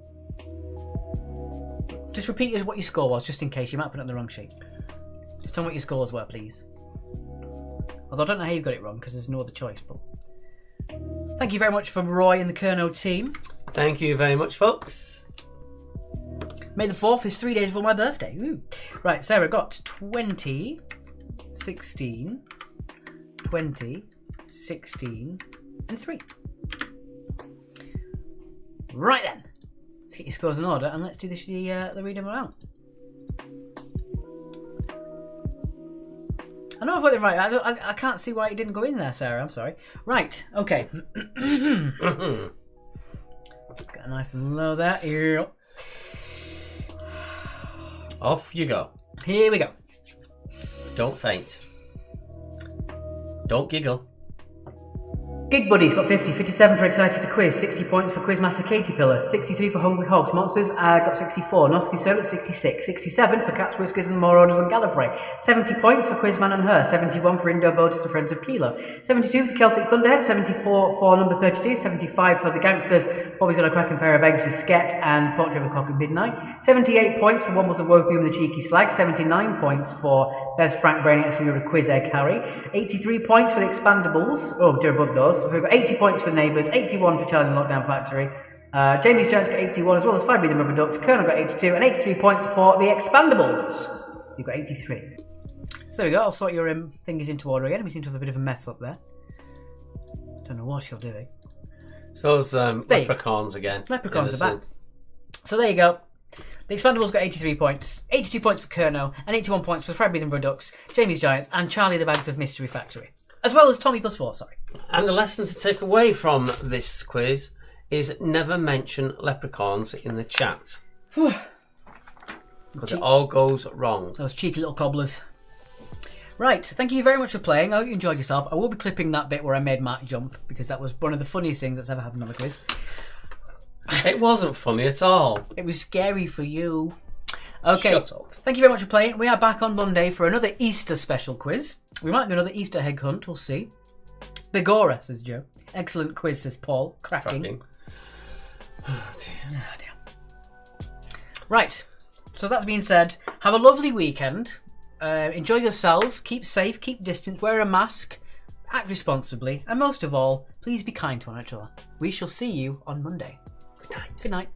Just repeat what your score was, just in case. You might put it on the wrong sheet. Just tell me what your scores were, please. Although I don't know how you got it wrong, because there's no other choice. But thank you very much from Roy and the Kerno team. Thank you very much, folks. May the 4th is 3 days before my birthday. Ooh. Right, Sarah got 20, 16, 20, 16, and 3. Right then. Let's get your scores in order and let's do the read them around. I know I've got it right. I can't see why it didn't go in there, Sarah. I'm sorry. Right. Okay. Got nice and low there. Here. Off you go. Here we go. Don't faint. Don't giggle. Gig Buddy's got 50, 57 for Excited to Quiz, 60 points for Quizmaster Katie Pillar, 63 for Hungry Hogs. Monsters got 64, Nosky Soul at 66, 67 for Cats, Whiskers and More Orders and Gallifrey, 70 points for Quizman and Her, 71 for Indo Boaters and Friends of Kilo, 72 for the Celtic Thunderhead, 74 for Number 32, 75 for the Gangsters, Bobby's got a cracking pair of eggs with Sket and Portrait of a Cock at Midnight, 78 points for Wobbles of Woking with the Cheeky Slag, 79 points for There's Frank Brainiac and a Quiz Egg Harry, 83 points for the Expandables, they're above those. So we've got 80 points for Neighbours, 81 for Charlie and the Lockdown Factory. Jamie's Giants got 81 as well as 5 Breathing Rubber Ducks. Colonel got 82 and 83 points for the Expandables. You've got 83. So there we go. I'll sort your thingies into order again. We seem to have a bit of a mess up there. Don't know what you're doing. So those leprechauns again. Leprechauns are back. So there you go. The Expandables got 83 points, 82 points for Kerno, and 81 points for the Fried Breathing Rubber Jamie's Giants, and Charlie the Bags of Mystery Factory. As well as Tommy +4, sorry. And the lesson to take away from this quiz is never mention leprechauns in the chat. Because it all goes wrong. Those cheeky little cobblers. Right, thank you very much for playing. I hope you enjoyed yourself. I will be clipping that bit where I made Mark jump, because that was one of the funniest things that's ever happened on the quiz. It wasn't funny at all. It was scary for you. Okay, Shut up. Thank you very much for playing. We are back on Monday for another Easter special quiz. We might do another Easter egg hunt, we'll see. Begora, says Joe. Excellent quiz, says Paul. Cracking. Oh, dear. Oh, dear. Right, so that's being said, have a lovely weekend. Enjoy yourselves, keep safe, keep distance, wear a mask, act responsibly, and most of all, please be kind to one another. We shall see you on Monday. Good night. Good night.